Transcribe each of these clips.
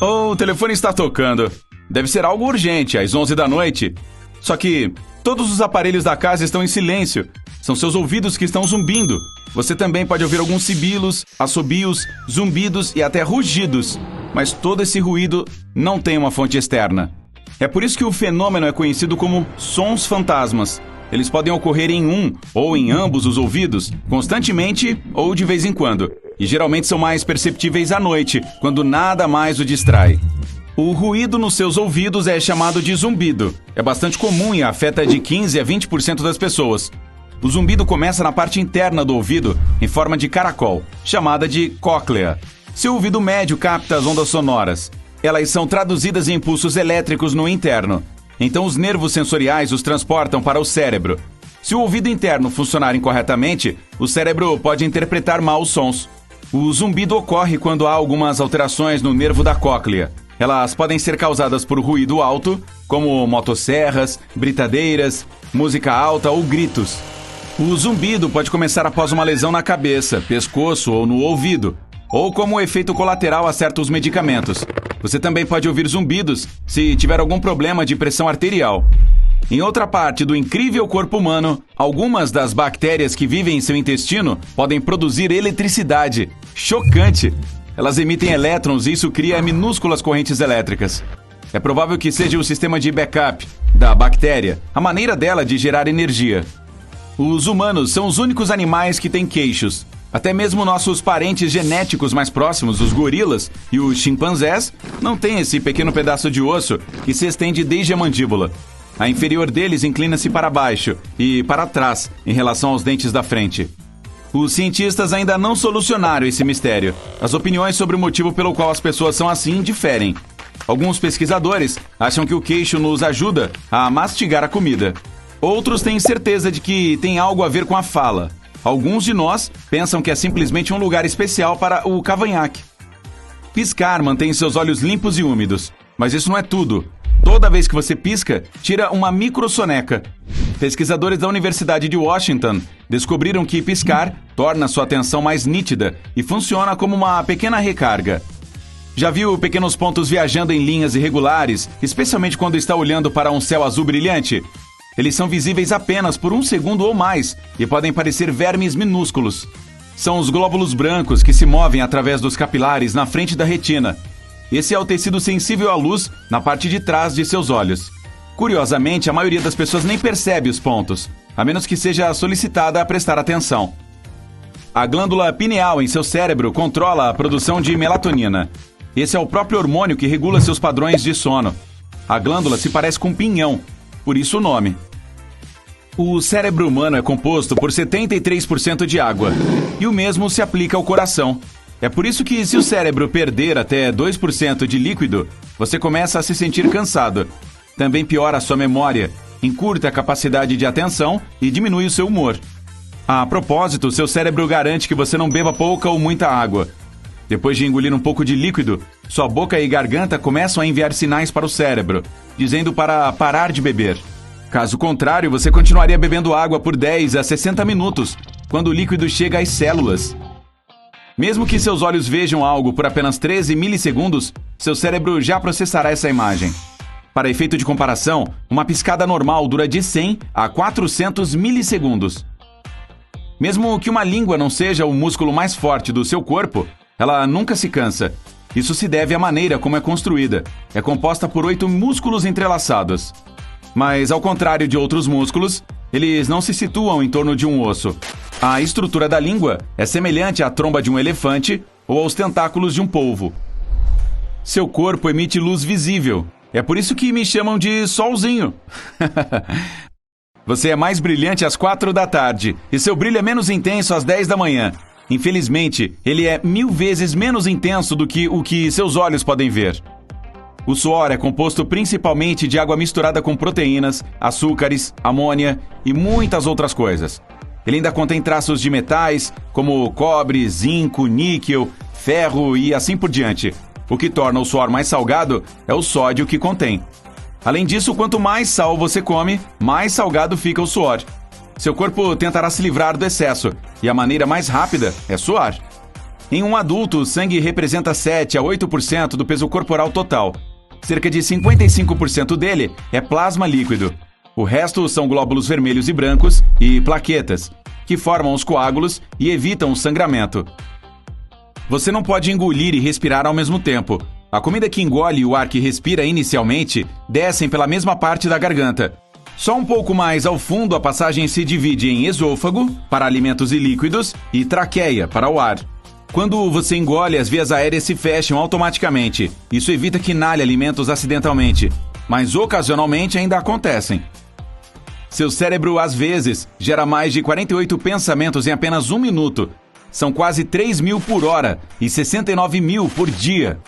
Oh, o telefone está tocando. Deve ser algo urgente, às 11 da noite. Só que todos os aparelhos da casa estão em silêncio. São seus ouvidos que estão zumbindo. Você também pode ouvir alguns sibilos, assobios, zumbidos e até rugidos. Mas todo esse ruído não tem uma fonte externa. É por isso que o fenômeno é conhecido como sons fantasmas. Eles podem ocorrer em um ou em ambos os ouvidos, constantemente ou de vez em quando. E geralmente são mais perceptíveis à noite, quando nada mais o distrai. O ruído nos seus ouvidos é chamado de zumbido. É bastante comum e afeta de 15 a 20% das pessoas. O zumbido começa na parte interna do ouvido, em forma de caracol, chamada de cóclea. Seu ouvido médio capta as ondas sonoras. Elas são traduzidas em impulsos elétricos no interno. Então os nervos sensoriais os transportam para o cérebro. Se o ouvido interno funcionar incorretamente, o cérebro pode interpretar mal os sons. O zumbido ocorre quando há algumas alterações no nervo da cóclea. Elas podem ser causadas por ruído alto, como motosserras, britadeiras, música alta ou gritos. O zumbido pode começar após uma lesão na cabeça, pescoço ou no ouvido, ou como efeito colateral a certos medicamentos. Você também pode ouvir zumbidos se tiver algum problema de pressão arterial. Em outra parte do incrível corpo humano, algumas das bactérias que vivem em seu intestino podem produzir eletricidade. Chocante! Elas emitem elétrons e isso cria minúsculas correntes elétricas. É provável que seja o sistema de backup da bactéria, a maneira dela de gerar energia. Os humanos são os únicos animais que têm queixos. Até mesmo nossos parentes genéticos mais próximos, os gorilas e os chimpanzés, não têm esse pequeno pedaço de osso que se estende desde a mandíbula. A inferior deles inclina-se para baixo e para trás em relação aos dentes da frente. Os cientistas ainda não solucionaram esse mistério. As opiniões sobre o motivo pelo qual as pessoas são assim diferem. Alguns pesquisadores acham que o queixo nos ajuda a mastigar a comida. Outros têm certeza de que tem algo a ver com a fala. Alguns de nós pensam que é simplesmente um lugar especial para o cavanhaque. Piscar mantém seus olhos limpos e úmidos. Mas isso não é tudo. Toda vez que você pisca, tira uma microsoneca. Pesquisadores da Universidade de Washington descobriram que piscar torna sua atenção mais nítida e funciona como uma pequena recarga. Já viu pequenos pontos viajando em linhas irregulares, especialmente quando está olhando para um céu azul brilhante? Eles são visíveis apenas por um segundo ou mais e podem parecer vermes minúsculos. São os glóbulos brancos que se movem através dos capilares na frente da retina. Esse é o tecido sensível à luz na parte de trás de seus olhos. Curiosamente, a maioria das pessoas nem percebe os pontos, a menos que seja solicitada a prestar atenção. A glândula pineal em seu cérebro controla a produção de melatonina. Esse é o próprio hormônio que regula seus padrões de sono. A glândula se parece com um pinhão, por isso o nome. O cérebro humano é composto por 73% de água, e o mesmo se aplica ao coração. É por isso que, se o cérebro perder até 2% de líquido, você começa a se sentir cansado. Também piora a sua memória, encurta a capacidade de atenção e diminui o seu humor. A propósito, seu cérebro garante que você não beba pouca ou muita água. Depois de engolir um pouco de líquido, sua boca e garganta começam a enviar sinais para o cérebro, dizendo para parar de beber. Caso contrário, você continuaria bebendo água por 10 a 60 minutos, quando o líquido chega às células. Mesmo que seus olhos vejam algo por apenas 13 milissegundos, seu cérebro já processará essa imagem. Para efeito de comparação, uma piscada normal dura de 100 a 400 milissegundos. Mesmo que uma língua não seja o músculo mais forte do seu corpo, ela nunca se cansa. Isso se deve à maneira como é construída. É composta por 8 músculos entrelaçados. Mas, ao contrário de outros músculos, eles não se situam em torno de um osso. A estrutura da língua é semelhante à tromba de um elefante ou aos tentáculos de um polvo. Seu corpo emite luz visível. É por isso que me chamam de solzinho. Você é mais brilhante às 4 da tarde e seu brilho é menos intenso às 10 da manhã. Infelizmente, ele é 1000 vezes menos intenso do que o que seus olhos podem ver. O suor é composto principalmente de água misturada com proteínas, açúcares, amônia e muitas outras coisas. Ele ainda contém traços de metais, como cobre, zinco, níquel, ferro e assim por diante. O que torna o suor mais salgado é o sódio que contém. Além disso, quanto mais sal você come, mais salgado fica o suor. Seu corpo tentará se livrar do excesso, e a maneira mais rápida é suar. Em um adulto, o sangue representa 7 a 8% do peso corporal total. Cerca de 55% dele é plasma líquido. O resto são glóbulos vermelhos e brancos e plaquetas, que formam os coágulos e evitam o sangramento. Você não pode engolir e respirar ao mesmo tempo. A comida que engole e o ar que respira inicialmente descem pela mesma parte da garganta. Só um pouco mais ao fundo, a passagem se divide em esôfago, para alimentos e líquidos, e traqueia, para o ar. Quando você engole, as vias aéreas se fecham automaticamente. Isso evita que inale alimentos acidentalmente, mas ocasionalmente ainda acontecem. Seu cérebro, às vezes, gera mais de 48 pensamentos em apenas 1 minuto. São quase 3.000 por hora e 69.000 por dia.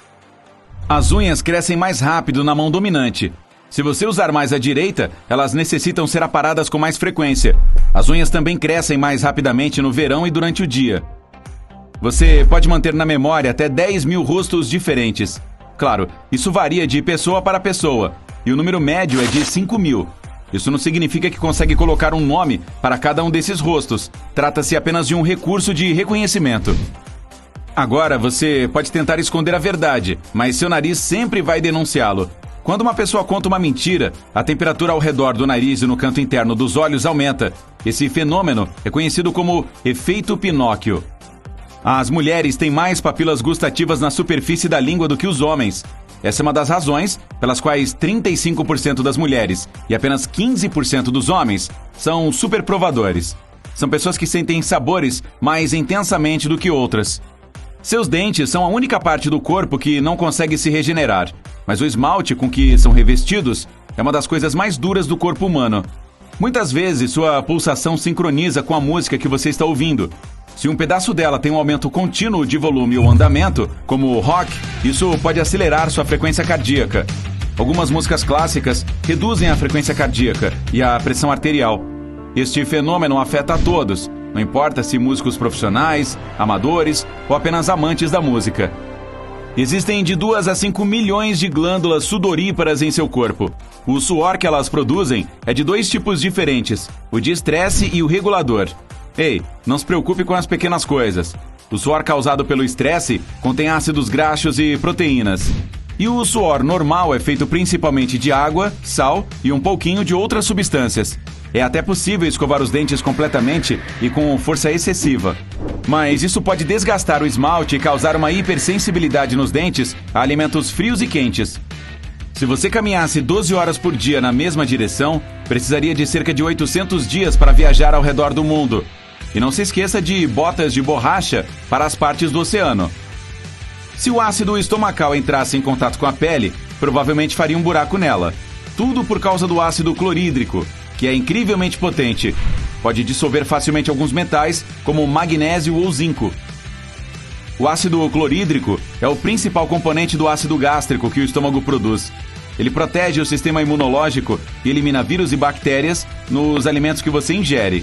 As unhas crescem mais rápido na mão dominante. Se você usar mais a direita, elas necessitam ser aparadas com mais frequência. As unhas também crescem mais rapidamente no verão e durante o dia. Você pode manter na memória até 10.000 rostos diferentes. Claro, isso varia de pessoa para pessoa, e o número médio é de 5.000. Isso não significa que consegue colocar um nome para cada um desses rostos. Trata-se apenas de um recurso de reconhecimento. Agora, você pode tentar esconder a verdade, mas seu nariz sempre vai denunciá-lo. Quando uma pessoa conta uma mentira, a temperatura ao redor do nariz e no canto interno dos olhos aumenta. Esse fenômeno é conhecido como efeito Pinóquio. As mulheres têm mais papilas gustativas na superfície da língua do que os homens. Essa é uma das razões pelas quais 35% das mulheres e apenas 15% dos homens são superprovadores. São pessoas que sentem sabores mais intensamente do que outras. Seus dentes são a única parte do corpo que não consegue se regenerar, mas o esmalte com que são revestidos é uma das coisas mais duras do corpo humano. Muitas vezes sua pulsação sincroniza com a música que você está ouvindo. Se um pedaço dela tem um aumento contínuo de volume ou andamento, como o rock, isso pode acelerar sua frequência cardíaca. Algumas músicas clássicas reduzem a frequência cardíaca e a pressão arterial. Este fenômeno afeta a todos, não importa se músicos profissionais, amadores ou apenas amantes da música. Existem de 2 a 5 milhões de glândulas sudoríparas em seu corpo. O suor que elas produzem é de 2 tipos diferentes, o de estresse e o regulador. Ei, não se preocupe com as pequenas coisas. O suor causado pelo estresse contém ácidos graxos e proteínas. E o suor normal é feito principalmente de água, sal e um pouquinho de outras substâncias. É até possível escovar os dentes completamente e com força excessiva. Mas isso pode desgastar o esmalte e causar uma hipersensibilidade nos dentes a alimentos frios e quentes. Se você caminhasse 12 horas por dia na mesma direção, precisaria de cerca de 800 dias para viajar ao redor do mundo. E não se esqueça de botas de borracha para as partes do oceano. Se o ácido estomacal entrasse em contato com a pele, provavelmente faria um buraco nela. Tudo por causa do ácido clorídrico, que é incrivelmente potente. Pode dissolver facilmente alguns metais, como magnésio ou zinco. O ácido clorídrico é o principal componente do ácido gástrico que o estômago produz. Ele protege o sistema imunológico e elimina vírus e bactérias nos alimentos que você ingere.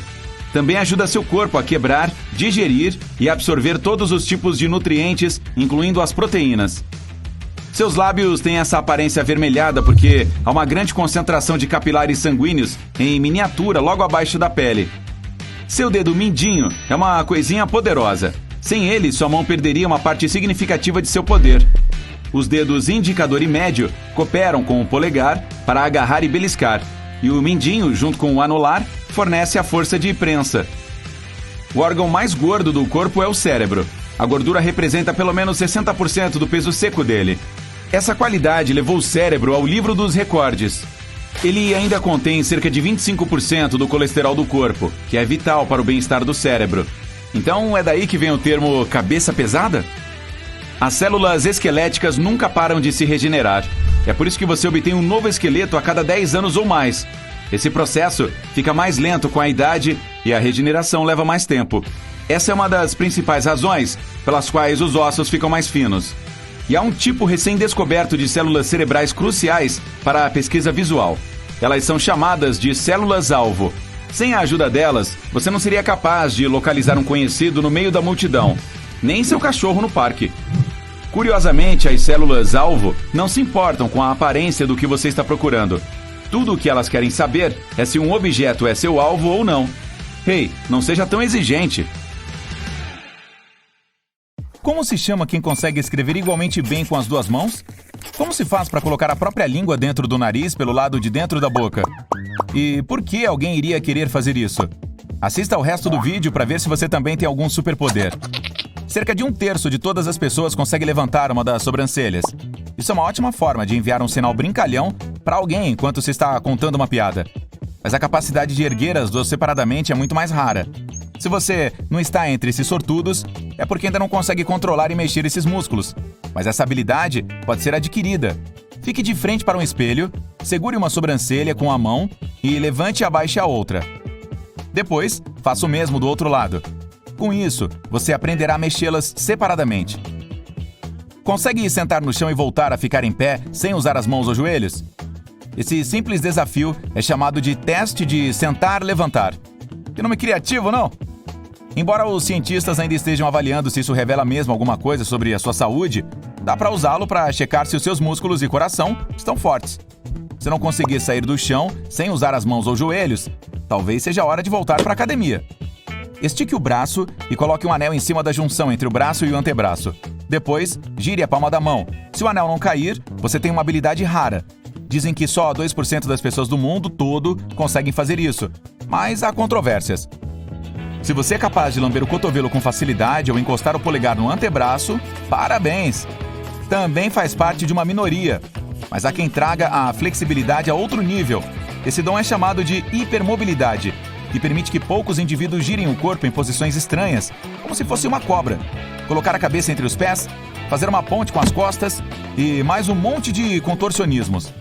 Também ajuda seu corpo a quebrar, digerir e absorver todos os tipos de nutrientes, incluindo as proteínas. Seus lábios têm essa aparência avermelhada porque há uma grande concentração de capilares sanguíneos em miniatura logo abaixo da pele. Seu dedo mindinho é uma coisinha poderosa. Sem ele, sua mão perderia uma parte significativa de seu poder. Os dedos indicador e médio cooperam com o polegar para agarrar e beliscar, e o mindinho, junto com o anular, fornece a força de prensa. O órgão mais gordo do corpo é o cérebro. A gordura representa pelo menos 60% do peso seco dele. Essa qualidade levou o cérebro ao livro dos recordes. Ele ainda contém cerca de 25% do colesterol do corpo, que é vital para o bem-estar do cérebro. Então é daí que vem o termo cabeça pesada? As células esqueléticas nunca param de se regenerar. É por isso que você obtém um novo esqueleto a cada 10 anos ou mais. Esse processo fica mais lento com a idade e a regeneração leva mais tempo. Essa é uma das principais razões pelas quais os ossos ficam mais finos. E há um tipo recém-descoberto de células cerebrais cruciais para a pesquisa visual. Elas são chamadas de células-alvo. Sem a ajuda delas, você não seria capaz de localizar um conhecido no meio da multidão, nem seu cachorro no parque. Curiosamente, as células-alvo não se importam com a aparência do que você está procurando. Tudo o que elas querem saber é se um objeto é seu alvo ou não. Ei, não seja tão exigente. Como se chama quem consegue escrever igualmente bem com as duas mãos? Como se faz para colocar a própria língua dentro do nariz pelo lado de dentro da boca? E por que alguém iria querer fazer isso? Assista ao resto do vídeo para ver se você também tem algum superpoder. Cerca de 1/3 de todas as pessoas consegue levantar uma das sobrancelhas. Isso é uma ótima forma de enviar um sinal brincalhão para alguém enquanto se está contando uma piada. Mas a capacidade de erguer as duas separadamente é muito mais rara. Se você não está entre esses sortudos, é porque ainda não consegue controlar e mexer esses músculos. Mas essa habilidade pode ser adquirida. Fique de frente para um espelho, segure uma sobrancelha com a mão e levante e abaixe a outra. Depois, faça o mesmo do outro lado. Com isso, você aprenderá a mexê-las separadamente. Consegue sentar no chão e voltar a ficar em pé sem usar as mãos ou joelhos? Esse simples desafio é chamado de teste de sentar-levantar. Que nome criativo, não? Embora os cientistas ainda estejam avaliando se isso revela mesmo alguma coisa sobre a sua saúde, dá para usá-lo para checar se os seus músculos e coração estão fortes. Se não conseguir sair do chão sem usar as mãos ou joelhos, talvez seja a hora de voltar para a academia. Estique o braço e coloque um anel em cima da junção entre o braço e o antebraço. Depois, gire a palma da mão. Se o anel não cair, você tem uma habilidade rara. Dizem que só 2% das pessoas do mundo todo conseguem fazer isso, mas há controvérsias. Se você é capaz de lamber o cotovelo com facilidade ou encostar o polegar no antebraço, parabéns! Também faz parte de uma minoria, mas há quem traga a flexibilidade a outro nível. Esse dom é chamado de hipermobilidade e permite que poucos indivíduos girem o corpo em posições estranhas, como se fosse uma cobra, colocar a cabeça entre os pés, fazer uma ponte com as costas e mais um monte de contorcionismos.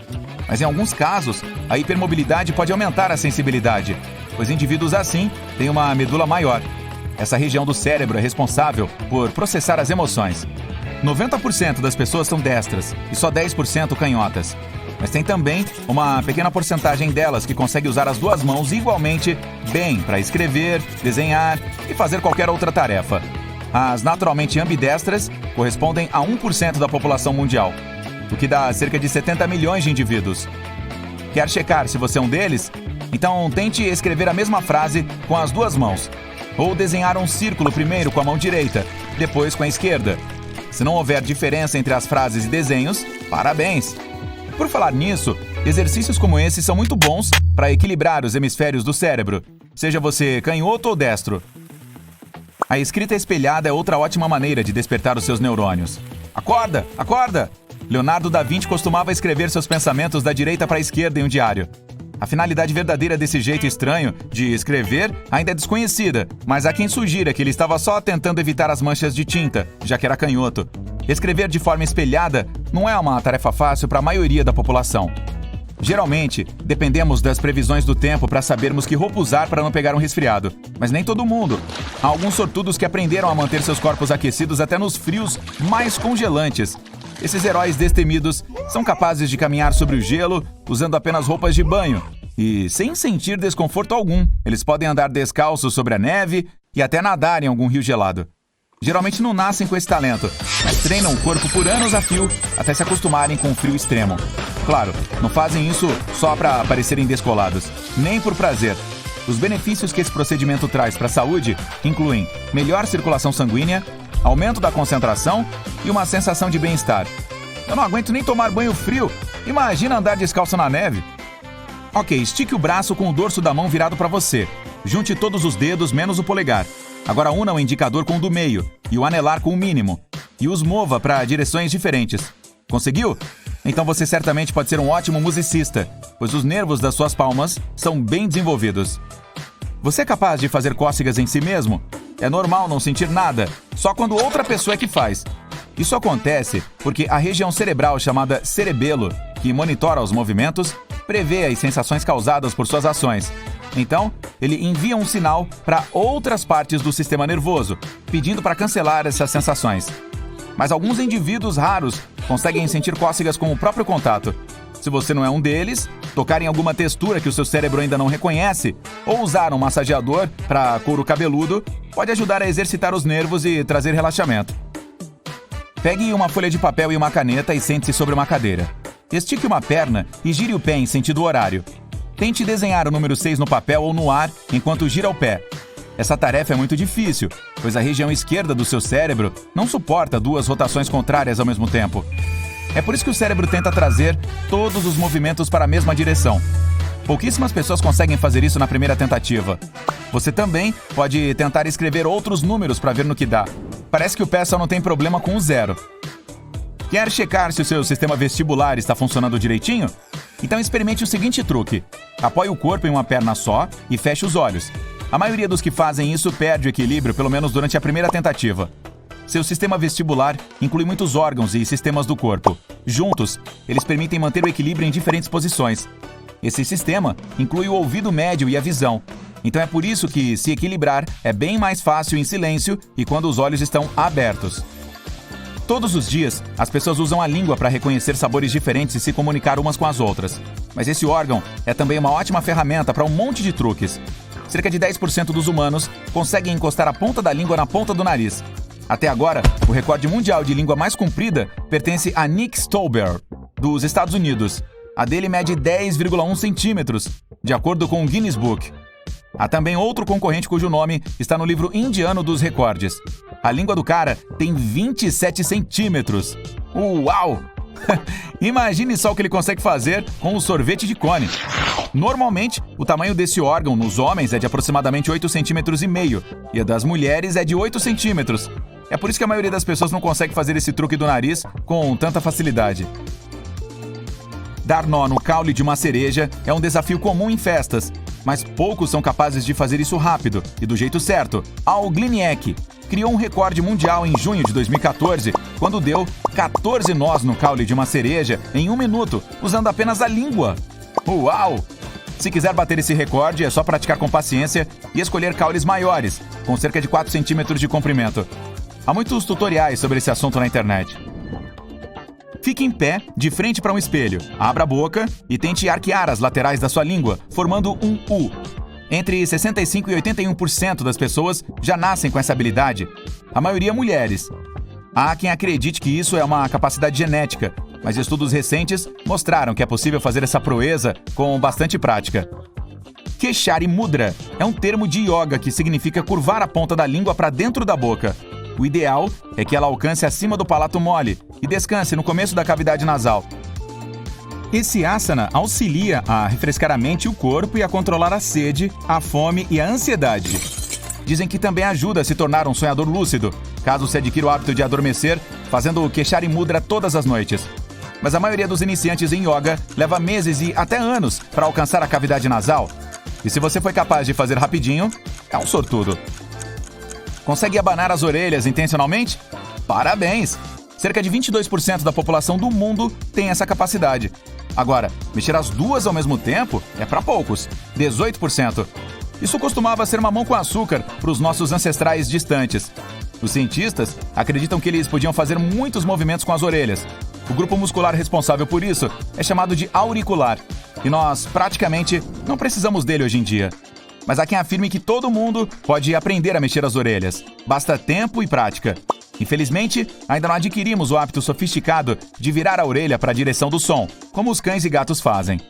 Mas em alguns casos, a hipermobilidade pode aumentar a sensibilidade, pois indivíduos assim têm uma medula maior. Essa região do cérebro é responsável por processar as emoções. 90% das pessoas são destras e só 10% canhotas. Mas tem também uma pequena porcentagem delas que consegue usar as duas mãos igualmente bem para escrever, desenhar e fazer qualquer outra tarefa. As naturalmente ambidestras correspondem a 1% da população mundial, o que dá cerca de 70 milhões de indivíduos. Quer checar se você é um deles? Então tente escrever a mesma frase com as duas mãos. Ou desenhar um círculo primeiro com a mão direita, depois com a esquerda. Se não houver diferença entre as frases e desenhos, parabéns! Por falar nisso, exercícios como esse são muito bons para equilibrar os hemisférios do cérebro, seja você canhoto ou destro. A escrita espelhada é outra ótima maneira de despertar os seus neurônios. Acorda! Acorda! Leonardo da Vinci costumava escrever seus pensamentos da direita para a esquerda em um diário. A finalidade verdadeira desse jeito estranho de escrever ainda é desconhecida, mas há quem sugira que ele estava só tentando evitar as manchas de tinta, já que era canhoto. Escrever de forma espelhada não é uma tarefa fácil para a maioria da população. Geralmente, dependemos das previsões do tempo para sabermos que roupa usar para não pegar um resfriado. Mas nem todo mundo. Há alguns sortudos que aprenderam a manter seus corpos aquecidos até nos frios mais congelantes. Esses heróis destemidos são capazes de caminhar sobre o gelo usando apenas roupas de banho. E sem sentir desconforto algum, eles podem andar descalços sobre a neve e até nadar em algum rio gelado. Geralmente não nascem com esse talento, mas treinam o corpo por anos a fio até se acostumarem com o frio extremo. Claro, não fazem isso só para parecerem descolados, nem por prazer. Os benefícios que esse procedimento traz para a saúde incluem melhor circulação sanguínea, aumento da concentração e uma sensação de bem-estar. Eu não aguento nem tomar banho frio, imagina andar descalço na neve. Ok, estique o braço com o dorso da mão virado para você. Junte todos os dedos menos o polegar. Agora una o indicador com o do meio e o anelar com o mínimo. E os mova para direções diferentes. Conseguiu? Então você certamente pode ser um ótimo musicista, pois os nervos das suas palmas são bem desenvolvidos. Você é capaz de fazer cócegas em si mesmo? É normal não sentir nada, só quando outra pessoa é que faz. Isso acontece porque a região cerebral chamada cerebelo, que monitora os movimentos, prevê as sensações causadas por suas ações. Então, ele envia um sinal para outras partes do sistema nervoso, pedindo para cancelar essas sensações. Mas alguns indivíduos raros conseguem sentir cócegas com o próprio contato. Se você não é um deles, tocar em alguma textura que o seu cérebro ainda não reconhece ou usar um massageador para couro cabeludo pode ajudar a exercitar os nervos e trazer relaxamento. Pegue uma folha de papel e uma caneta e sente-se sobre uma cadeira. Estique uma perna e gire o pé em sentido horário. Tente desenhar o número 6 no papel ou no ar enquanto gira o pé. Essa tarefa é muito difícil, pois a região esquerda do seu cérebro não suporta duas rotações contrárias ao mesmo tempo. É por isso que o cérebro tenta trazer todos os movimentos para a mesma direção. Pouquíssimas pessoas conseguem fazer isso na primeira tentativa. Você também pode tentar escrever outros números para ver no que dá. Parece que o pé só não tem problema com o 0. Quer checar se o seu sistema vestibular está funcionando direitinho? Então experimente o seguinte truque. Apoie o corpo em uma perna só e feche os olhos. A maioria dos que fazem isso perde o equilíbrio, pelo menos durante a primeira tentativa. Seu sistema vestibular inclui muitos órgãos e sistemas do corpo. Juntos, eles permitem manter o equilíbrio em diferentes posições. Esse sistema inclui o ouvido médio e a visão. Então é por isso que se equilibrar é bem mais fácil em silêncio e quando os olhos estão abertos. Todos os dias, as pessoas usam a língua para reconhecer sabores diferentes e se comunicar umas com as outras. Mas esse órgão é também uma ótima ferramenta para um monte de truques. Cerca de 10% dos humanos conseguem encostar a ponta da língua na ponta do nariz. Até agora, o recorde mundial de língua mais comprida pertence a Nick Stolber, dos Estados Unidos. A dele mede 10,1 centímetros, de acordo com o Guinness Book. Há também outro concorrente cujo nome está no livro indiano dos recordes. A língua do cara tem 27 centímetros. Uau! Imagine só o que ele consegue fazer com o sorvete de cone. Normalmente, o tamanho desse órgão nos homens é de aproximadamente 8,5 centímetros e a das mulheres é de 8 centímetros. É por isso que a maioria das pessoas não consegue fazer esse truque do nariz com tanta facilidade. Dar nó no caule de uma cereja é um desafio comum em festas, mas poucos são capazes de fazer isso rápido e do jeito certo. Al Gliniek criou um recorde mundial em junho de 2014, quando deu 14 nós no caule de uma cereja em 1 minuto, usando apenas a língua. Uau! Se quiser bater esse recorde, é só praticar com paciência e escolher caules maiores, com cerca de 4 centímetros de comprimento. Há muitos tutoriais sobre esse assunto na internet. Fique em pé, de frente para um espelho. Abra a boca e tente arquear as laterais da sua língua, formando um U. Entre 65% e 81% das pessoas já nascem com essa habilidade. A maioria mulheres. Há quem acredite que isso é uma capacidade genética, mas estudos recentes mostraram que é possível fazer essa proeza com bastante prática. Keshari Mudra é um termo de yoga que significa curvar a ponta da língua para dentro da boca. O ideal é que ela alcance acima do palato mole e descanse no começo da cavidade nasal. Esse asana auxilia a refrescar a mente e o corpo e a controlar a sede, a fome e a ansiedade. Dizem que também ajuda a se tornar um sonhador lúcido, caso se adquira o hábito de adormecer, fazendo o Keshari Mudra todas as noites. Mas a maioria dos iniciantes em yoga leva meses e até anos para alcançar a cavidade nasal. E se você foi capaz de fazer rapidinho, é um sortudo. Consegue abanar as orelhas intencionalmente? Parabéns! Cerca de 22% da população do mundo tem essa capacidade. Agora, mexer as duas ao mesmo tempo é para poucos, 18%. Isso costumava ser mamão com açúcar para os nossos ancestrais distantes. Os cientistas acreditam que eles podiam fazer muitos movimentos com as orelhas. O grupo muscular responsável por isso é chamado de auricular, e nós praticamente não precisamos dele hoje em dia. Mas há quem afirme que todo mundo pode aprender a mexer as orelhas. Basta tempo e prática. Infelizmente, ainda não adquirimos o hábito sofisticado de virar a orelha para a direção do som, como os cães e gatos fazem.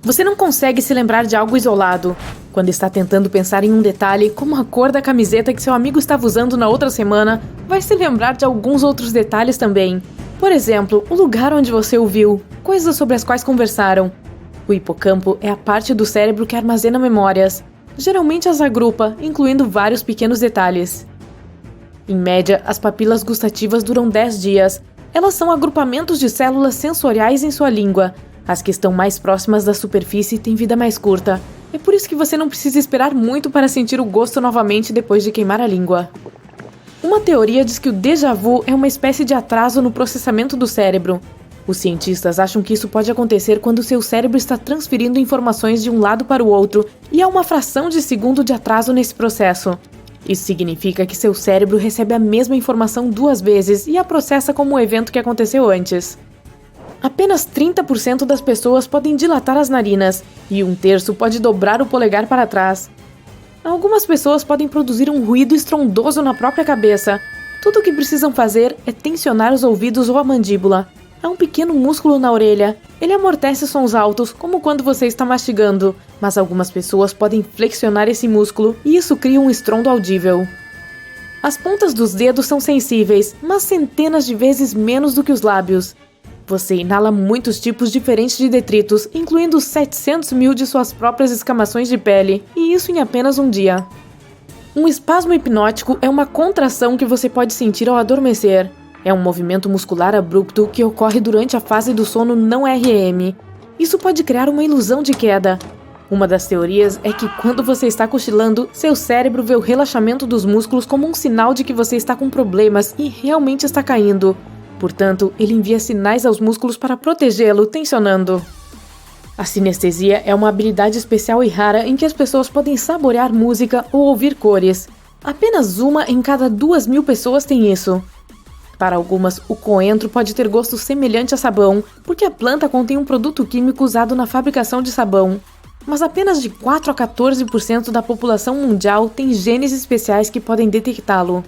Você não consegue se lembrar de algo isolado. Quando está tentando pensar em um detalhe, como a cor da camiseta que seu amigo estava usando na outra semana, vai se lembrar de alguns outros detalhes também. Por exemplo, o lugar onde você o viu, coisas sobre as quais conversaram. O hipocampo é a parte do cérebro que armazena memórias. Geralmente as agrupa, incluindo vários pequenos detalhes. Em média, as papilas gustativas duram 10 dias. Elas são agrupamentos de células sensoriais em sua língua. As que estão mais próximas da superfície têm vida mais curta. É por isso que você não precisa esperar muito para sentir o gosto novamente depois de queimar a língua. Uma teoria diz que o déjà vu é uma espécie de atraso no processamento do cérebro. Os cientistas acham que isso pode acontecer quando seu cérebro está transferindo informações de um lado para o outro e há uma fração de segundo de atraso nesse processo. Isso significa que seu cérebro recebe a mesma informação 2 vezes e a processa como um evento que aconteceu antes. Apenas 30% das pessoas podem dilatar as narinas e 1/3 pode dobrar o polegar para trás. Algumas pessoas podem produzir um ruído estrondoso na própria cabeça. Tudo o que precisam fazer é tensionar os ouvidos ou a mandíbula. Há um pequeno músculo na orelha. Ele amortece sons altos, como quando você está mastigando, mas algumas pessoas podem flexionar esse músculo e isso cria um estrondo audível. As pontas dos dedos são sensíveis, mas centenas de vezes menos do que os lábios. Você inala muitos tipos diferentes de detritos, incluindo 700 mil de suas próprias escamações de pele, e isso em apenas um dia. Um espasmo hipnótico é uma contração que você pode sentir ao adormecer. É um movimento muscular abrupto que ocorre durante a fase do sono não REM. Isso pode criar uma ilusão de queda. Uma das teorias é que quando você está cochilando, seu cérebro vê o relaxamento dos músculos como um sinal de que você está com problemas e realmente está caindo. Portanto, ele envia sinais aos músculos para protegê-lo, tensionando. A sinestesia é uma habilidade especial e rara em que as pessoas podem saborear música ou ouvir cores. Apenas uma em cada 2.000 pessoas tem isso. Para algumas, o coentro pode ter gosto semelhante a sabão, porque a planta contém um produto químico usado na fabricação de sabão. Mas apenas de 4 a 14% da população mundial tem genes especiais que podem detectá-lo.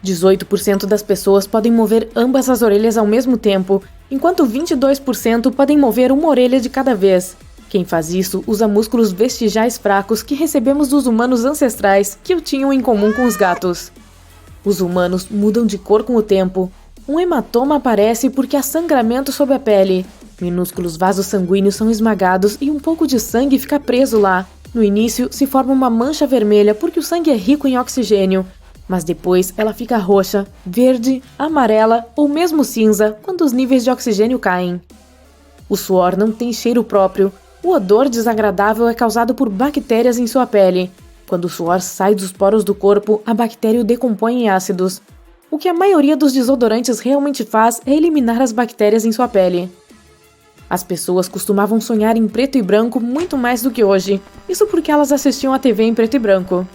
18% das pessoas podem mover ambas as orelhas ao mesmo tempo, enquanto 22% podem mover uma orelha de cada vez. Quem faz isso usa músculos vestigiais fracos que recebemos dos humanos ancestrais que o tinham em comum com os gatos. Os humanos mudam de cor com o tempo. Um hematoma aparece porque há sangramento sob a pele. Minúsculos vasos sanguíneos são esmagados e um pouco de sangue fica preso lá. No início, se forma uma mancha vermelha porque o sangue é rico em oxigênio, mas depois ela fica roxa, verde, amarela ou mesmo cinza quando os níveis de oxigênio caem. O suor não tem cheiro próprio. O odor desagradável é causado por bactérias em sua pele. Quando o suor sai dos poros do corpo, a bactéria o decompõe em ácidos. O que a maioria dos desodorantes realmente faz é eliminar as bactérias em sua pele. As pessoas costumavam sonhar em preto e branco muito mais do que hoje, isso porque elas assistiam a TV em preto e branco.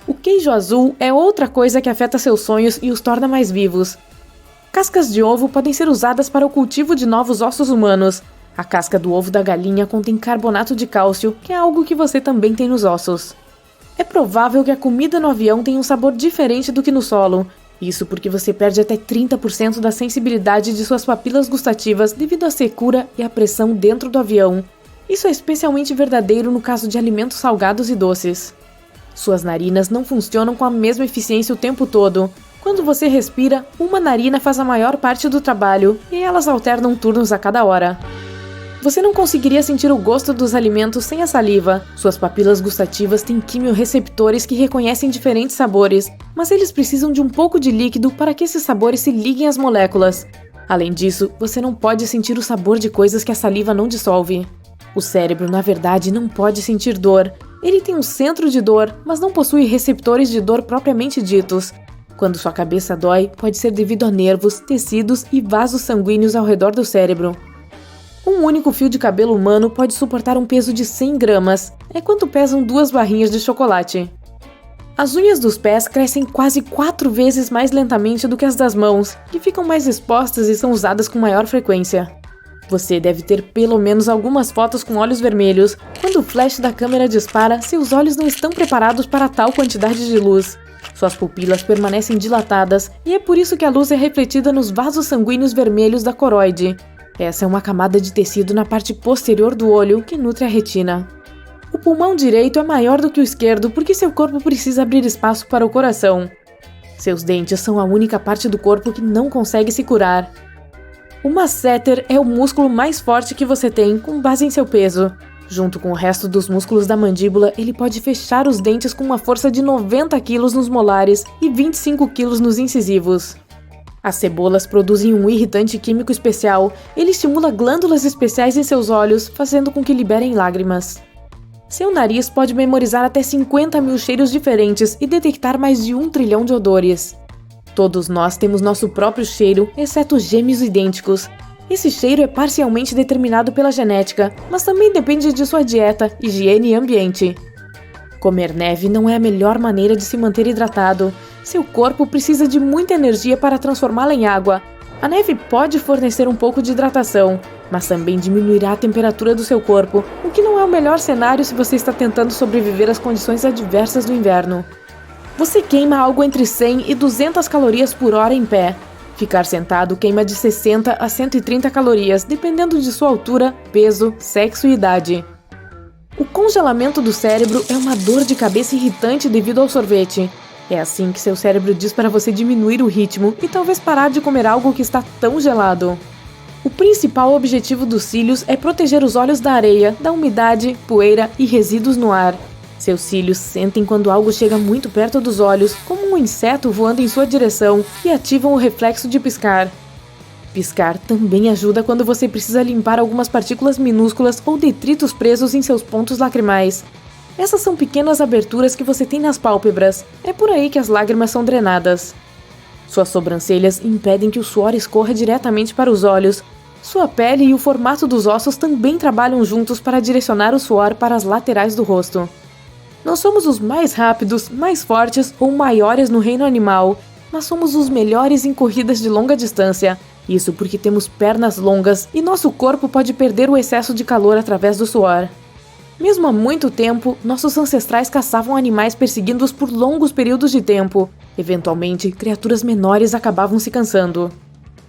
O queijo azul é outra coisa que afeta seus sonhos e os torna mais vivos. Cascas de ovo podem ser usadas para o cultivo de novos ossos humanos. A casca do ovo da galinha contém carbonato de cálcio, que é algo que você também tem nos ossos. É provável que a comida no avião tenha um sabor diferente do que no solo. Isso porque você perde até 30% da sensibilidade de suas papilas gustativas devido à secura e à pressão dentro do avião. Isso é especialmente verdadeiro no caso de alimentos salgados e doces. Suas narinas não funcionam com a mesma eficiência o tempo todo. Quando você respira, uma narina faz a maior parte do trabalho e elas alternam turnos a cada hora. Você não conseguiria sentir o gosto dos alimentos sem a saliva. Suas papilas gustativas têm quimiorreceptores que reconhecem diferentes sabores, mas eles precisam de um pouco de líquido para que esses sabores se liguem às moléculas. Além disso, você não pode sentir o sabor de coisas que a saliva não dissolve. O cérebro, na verdade, não pode sentir dor. Ele tem um centro de dor, mas não possui receptores de dor propriamente ditos. Quando sua cabeça dói, pode ser devido a nervos, tecidos e vasos sanguíneos ao redor do cérebro. Um único fio de cabelo humano pode suportar um peso de 100 gramas. É quanto pesam 2 barrinhas de chocolate. As unhas dos pés crescem quase 4 vezes mais lentamente do que as das mãos, que ficam mais expostas e são usadas com maior frequência. Você deve ter pelo menos algumas fotos com olhos vermelhos. Quando o flash da câmera dispara, seus olhos não estão preparados para tal quantidade de luz. Suas pupilas permanecem dilatadas, e é por isso que a luz é refletida nos vasos sanguíneos vermelhos da coroide. Essa é uma camada de tecido na parte posterior do olho que nutre a retina. O pulmão direito é maior do que o esquerdo porque seu corpo precisa abrir espaço para o coração. Seus dentes são a única parte do corpo que não consegue se curar. O masseter é o músculo mais forte que você tem, com base em seu peso. Junto com o resto dos músculos da mandíbula, ele pode fechar os dentes com uma força de 90 kg nos molares e 25 kg nos incisivos. As cebolas produzem um irritante químico especial. Ele estimula glândulas especiais em seus olhos, fazendo com que liberem lágrimas. Seu nariz pode memorizar até 50 mil cheiros diferentes e detectar mais de 1 trilhão de odores. Todos nós temos nosso próprio cheiro, exceto gêmeos idênticos. Esse cheiro é parcialmente determinado pela genética, mas também depende de sua dieta, higiene e ambiente. Comer neve não é a melhor maneira de se manter hidratado. Seu corpo precisa de muita energia para transformá-la em água. A neve pode fornecer um pouco de hidratação, mas também diminuirá a temperatura do seu corpo, o que não é o melhor cenário se você está tentando sobreviver às condições adversas do inverno. Você queima algo entre 100 e 200 calorias por hora em pé. Ficar sentado queima de 60 a 130 calorias, dependendo de sua altura, peso, sexo e idade. O congelamento do cérebro é uma dor de cabeça irritante devido ao sorvete. É assim que seu cérebro diz para você diminuir o ritmo e talvez parar de comer algo que está tão gelado. O principal objetivo dos cílios é proteger os olhos da areia, da umidade, poeira e resíduos no ar. Seus cílios sentem quando algo chega muito perto dos olhos, como um inseto voando em sua direção, e ativam o reflexo de piscar. Piscar também ajuda quando você precisa limpar algumas partículas minúsculas ou detritos presos em seus pontos lacrimais. Essas são pequenas aberturas que você tem nas pálpebras. É por aí que as lágrimas são drenadas. Suas sobrancelhas impedem que o suor escorra diretamente para os olhos. Sua pele e o formato dos ossos também trabalham juntos para direcionar o suor para as laterais do rosto. Não somos os mais rápidos, mais fortes ou maiores no reino animal, mas somos os melhores em corridas de longa distância. Isso porque temos pernas longas e nosso corpo pode perder o excesso de calor através do suor. Mesmo há muito tempo, nossos ancestrais caçavam animais perseguindo-os por longos períodos de tempo. Eventualmente, criaturas menores acabavam se cansando.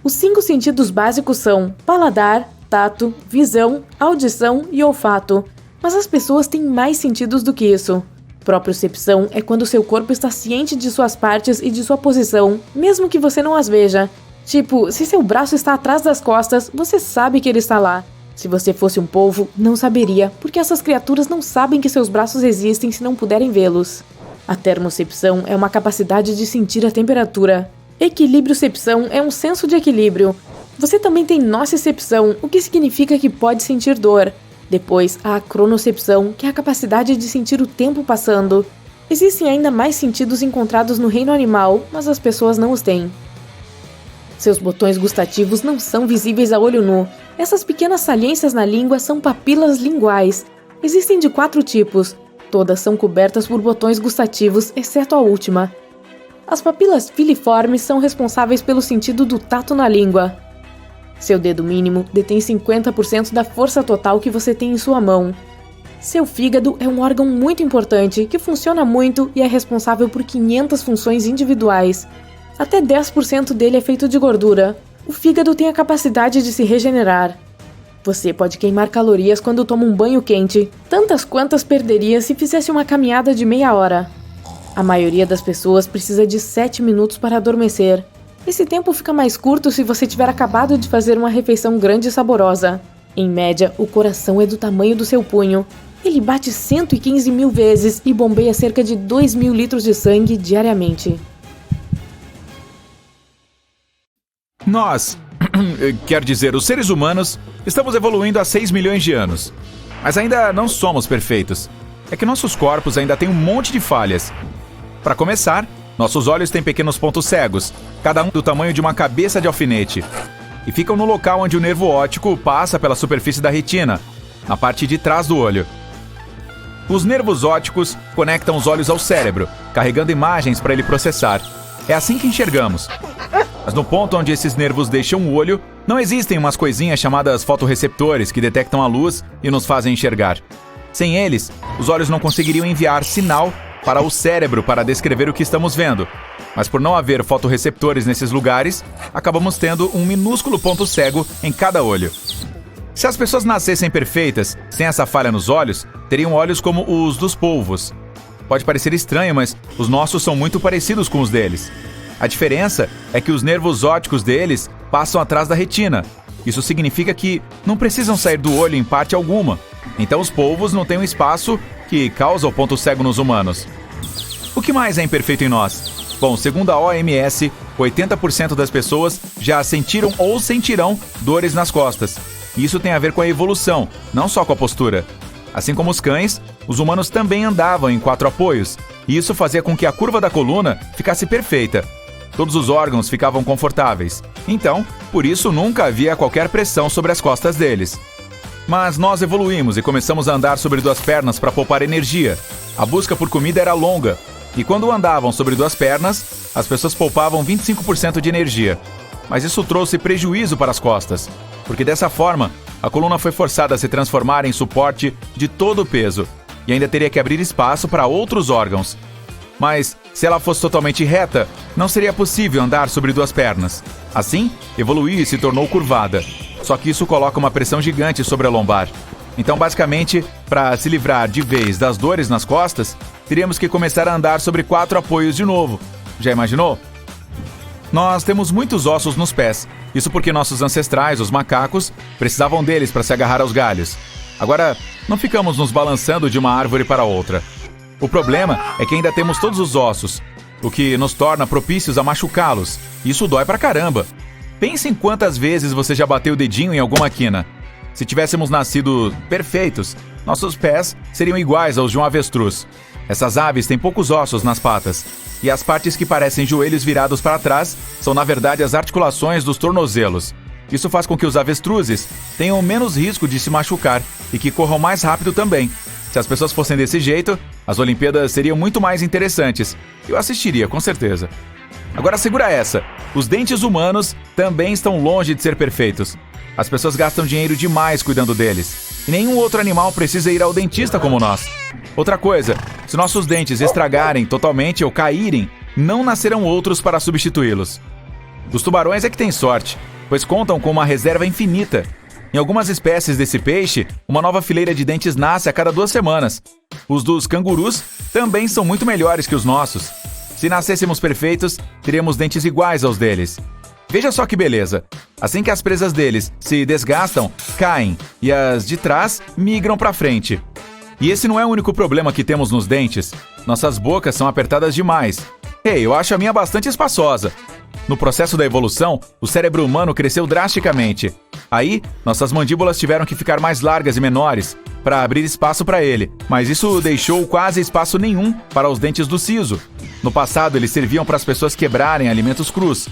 Os 5 sentidos básicos são paladar, tato, visão, audição e olfato. Mas as pessoas têm mais sentidos do que isso. Propriocepção é quando seu corpo está ciente de suas partes e de sua posição, mesmo que você não as veja. Tipo, se seu braço está atrás das costas, você sabe que ele está lá. Se você fosse um polvo, não saberia, porque essas criaturas não sabem que seus braços existem se não puderem vê-los. A termocepção é uma capacidade de sentir a temperatura. Equilibriocepção é um senso de equilíbrio. Você também tem nocicepção, o que significa que pode sentir dor. Depois, há a cronocepção, que é a capacidade de sentir o tempo passando. Existem ainda mais sentidos encontrados no reino animal, mas as pessoas não os têm. Seus botões gustativos não são visíveis a olho nu. Essas pequenas saliências na língua são papilas linguais. Existem de 4 tipos. Todas são cobertas por botões gustativos, exceto a última. As papilas filiformes são responsáveis pelo sentido do tato na língua. Seu dedo mínimo detém 50% da força total que você tem em sua mão. Seu fígado é um órgão muito importante, que funciona muito e é responsável por 500 funções individuais. Até 10% dele é feito de gordura. O fígado tem a capacidade de se regenerar. Você pode queimar calorias quando toma um banho quente, tantas quantas perderia se fizesse uma caminhada de meia hora. A maioria das pessoas precisa de 7 minutos para adormecer. Esse tempo fica mais curto se você tiver acabado de fazer uma refeição grande e saborosa. Em média, o coração é do tamanho do seu punho. Ele bate 115 mil vezes e bombeia cerca de 2.000 litros de sangue diariamente. Nós, quer dizer, os seres humanos, estamos evoluindo há 6 milhões de anos. Mas ainda não somos perfeitos. É que nossos corpos ainda têm um monte de falhas. Para começar, nossos olhos têm pequenos pontos cegos, cada um do tamanho de uma cabeça de alfinete, e ficam no local onde o nervo óptico passa pela superfície da retina, na parte de trás do olho. Os nervos ópticos conectam os olhos ao cérebro, carregando imagens para ele processar. É assim que enxergamos. Mas no ponto onde esses nervos deixam o olho, não existem umas coisinhas chamadas fotorreceptores que detectam a luz e nos fazem enxergar. Sem eles, os olhos não conseguiriam enviar sinal para o cérebro para descrever o que estamos vendo. Mas por não haver fotorreceptores nesses lugares, acabamos tendo um minúsculo ponto cego em cada olho. Se as pessoas nascessem perfeitas, sem essa falha nos olhos, teriam olhos como os dos polvos. Pode parecer estranho, mas os nossos são muito parecidos com os deles. A diferença é que os nervos ópticos deles passam atrás da retina. Isso significa que não precisam sair do olho em parte alguma. Então os polvos não têm um espaço que causa o ponto cego nos humanos. O que mais é imperfeito em nós? Bom, segundo a OMS, 80% das pessoas já sentiram ou sentirão dores nas costas. E isso tem a ver com a evolução, não só com a postura. Assim como os cães, os humanos também andavam em 4 apoios. E isso fazia com que a curva da coluna ficasse perfeita. Todos os órgãos ficavam confortáveis. Então, por isso nunca havia qualquer pressão sobre as costas deles. Mas nós evoluímos e começamos a andar sobre 2 pernas para poupar energia. A busca por comida era longa. E quando andavam sobre 2 pernas, as pessoas poupavam 25% de energia. Mas isso trouxe prejuízo para as costas, porque dessa forma, a coluna foi forçada a se transformar em suporte de todo o peso, e ainda teria que abrir espaço para outros órgãos. Mas, se ela fosse totalmente reta, não seria possível andar sobre duas pernas. Assim, evoluiu e se tornou curvada. Só que isso coloca uma pressão gigante sobre a lombar. Então, basicamente, para se livrar de vez das dores nas costas, teríamos que começar a andar sobre 4 apoios de novo. Já imaginou? Nós temos muitos ossos nos pés. Isso porque nossos ancestrais, os macacos, precisavam deles para se agarrar aos galhos. Agora, não ficamos nos balançando de uma árvore para outra. O problema é que ainda temos todos os ossos, o que nos torna propícios a machucá-los. Isso dói pra caramba. Pense em quantas vezes você já bateu o dedinho em alguma quina. Se tivéssemos nascido perfeitos, nossos pés seriam iguais aos de um avestruz. Essas aves têm poucos ossos nas patas, e as partes que parecem joelhos virados para trás são, na verdade, as articulações dos tornozelos. Isso faz com que os avestruzes tenham menos risco de se machucar e que corram mais rápido também. Se as pessoas fossem desse jeito, as Olimpíadas seriam muito mais interessantes. Eu assistiria, com certeza. Agora segura essa. Os dentes humanos também estão longe de ser perfeitos. As pessoas gastam dinheiro demais cuidando deles. E nenhum outro animal precisa ir ao dentista como nós. Outra coisa, se nossos dentes estragarem totalmente ou caírem, não nascerão outros para substituí-los. Os tubarões é que têm sorte, pois contam com uma reserva infinita. Em algumas espécies desse peixe, uma nova fileira de dentes nasce a cada 2 semanas. Os dos cangurus também são muito melhores que os nossos. Se nascêssemos perfeitos, teríamos dentes iguais aos deles. Veja só que beleza. Assim que as presas deles se desgastam, caem, e as de trás migram para frente. E esse não é o único problema que temos nos dentes. Nossas bocas são apertadas demais. Eu acho a minha bastante espaçosa. No processo da evolução, o cérebro humano cresceu drasticamente. Aí, nossas mandíbulas tiveram que ficar mais largas e menores para abrir espaço para ele, mas isso deixou quase espaço nenhum para os dentes do siso. No passado, eles serviam para as pessoas quebrarem alimentos crus,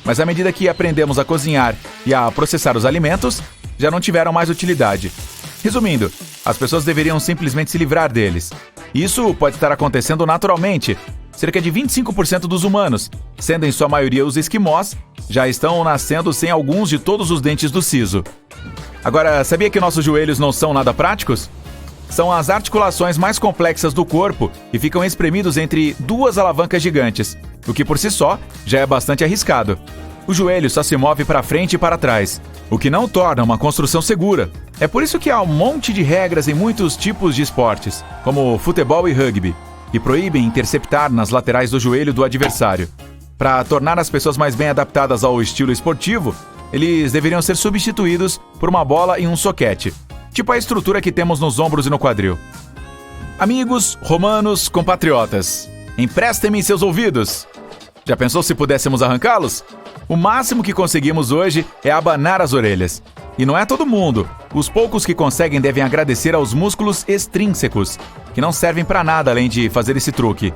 mas à medida que aprendemos a cozinhar e a processar os alimentos, já não tiveram mais utilidade. Resumindo, as pessoas deveriam simplesmente se livrar deles. Isso pode estar acontecendo naturalmente. Cerca de 25% dos humanos, sendo em sua maioria os esquimós, já estão nascendo sem alguns de todos os dentes do siso. Agora, sabia que nossos joelhos não são nada práticos? São as articulações mais complexas do corpo e ficam espremidos entre 2 alavancas gigantes, o que por si só já é bastante arriscado. O joelho só se move para frente e para trás, o que não torna uma construção segura. É por isso que há um monte de regras em muitos tipos de esportes, como futebol e rugby, que proíbem interceptar nas laterais do joelho do adversário. Para tornar as pessoas mais bem adaptadas ao estilo esportivo, eles deveriam ser substituídos por uma bola e um soquete, tipo a estrutura que temos nos ombros e no quadril. Amigos, romanos, compatriotas, emprestem-me seus ouvidos. Já pensou se pudéssemos arrancá-los? O máximo que conseguimos hoje é abanar as orelhas. E não é todo mundo. Os poucos que conseguem devem agradecer aos músculos extrínsecos, que não servem para nada além de fazer esse truque.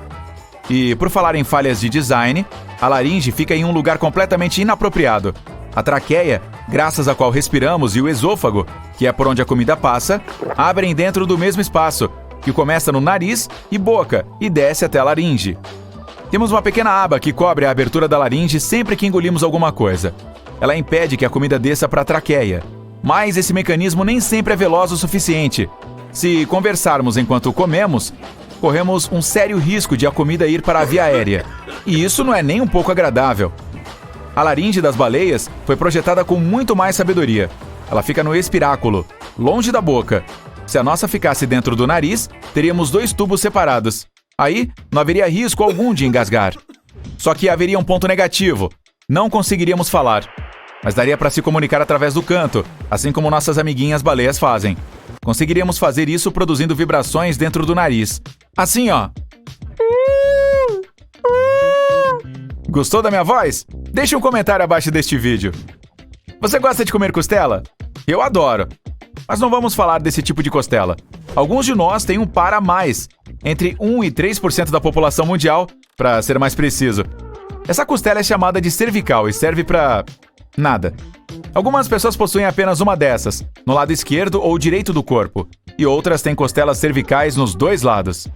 E por falar em falhas de design, a laringe fica em um lugar completamente inapropriado. A traqueia, graças à qual respiramos, e o esôfago, que é por onde a comida passa, abrem dentro do mesmo espaço, que começa no nariz e boca e desce até a laringe. Temos uma pequena aba que cobre a abertura da laringe sempre que engolimos alguma coisa. Ela impede que a comida desça para a traqueia. Mas esse mecanismo nem sempre é veloz o suficiente. Se conversarmos enquanto comemos, corremos um sério risco de a comida ir para a via aérea. E isso não é nem um pouco agradável. A laringe das baleias foi projetada com muito mais sabedoria. Ela fica no espiráculo, longe da boca. Se a nossa ficasse dentro do nariz, teríamos 2 tubos separados. Aí, não haveria risco algum de engasgar. Só que haveria um ponto negativo. Não conseguiríamos falar. Mas daria para se comunicar através do canto, assim como nossas amiguinhas baleias fazem. Conseguiríamos fazer isso produzindo vibrações dentro do nariz. Assim, ó. Gostou da minha voz? Deixe um comentário abaixo deste vídeo. Você gosta de comer costela? Eu adoro. Mas não vamos falar desse tipo de costela. Alguns de nós têm um par a mais, entre 1 e 3% da população mundial, para ser mais preciso. Essa costela é chamada de cervical e serve para nada. Algumas pessoas possuem apenas uma dessas, no lado esquerdo ou direito do corpo, e outras têm costelas cervicais nos 2 lados.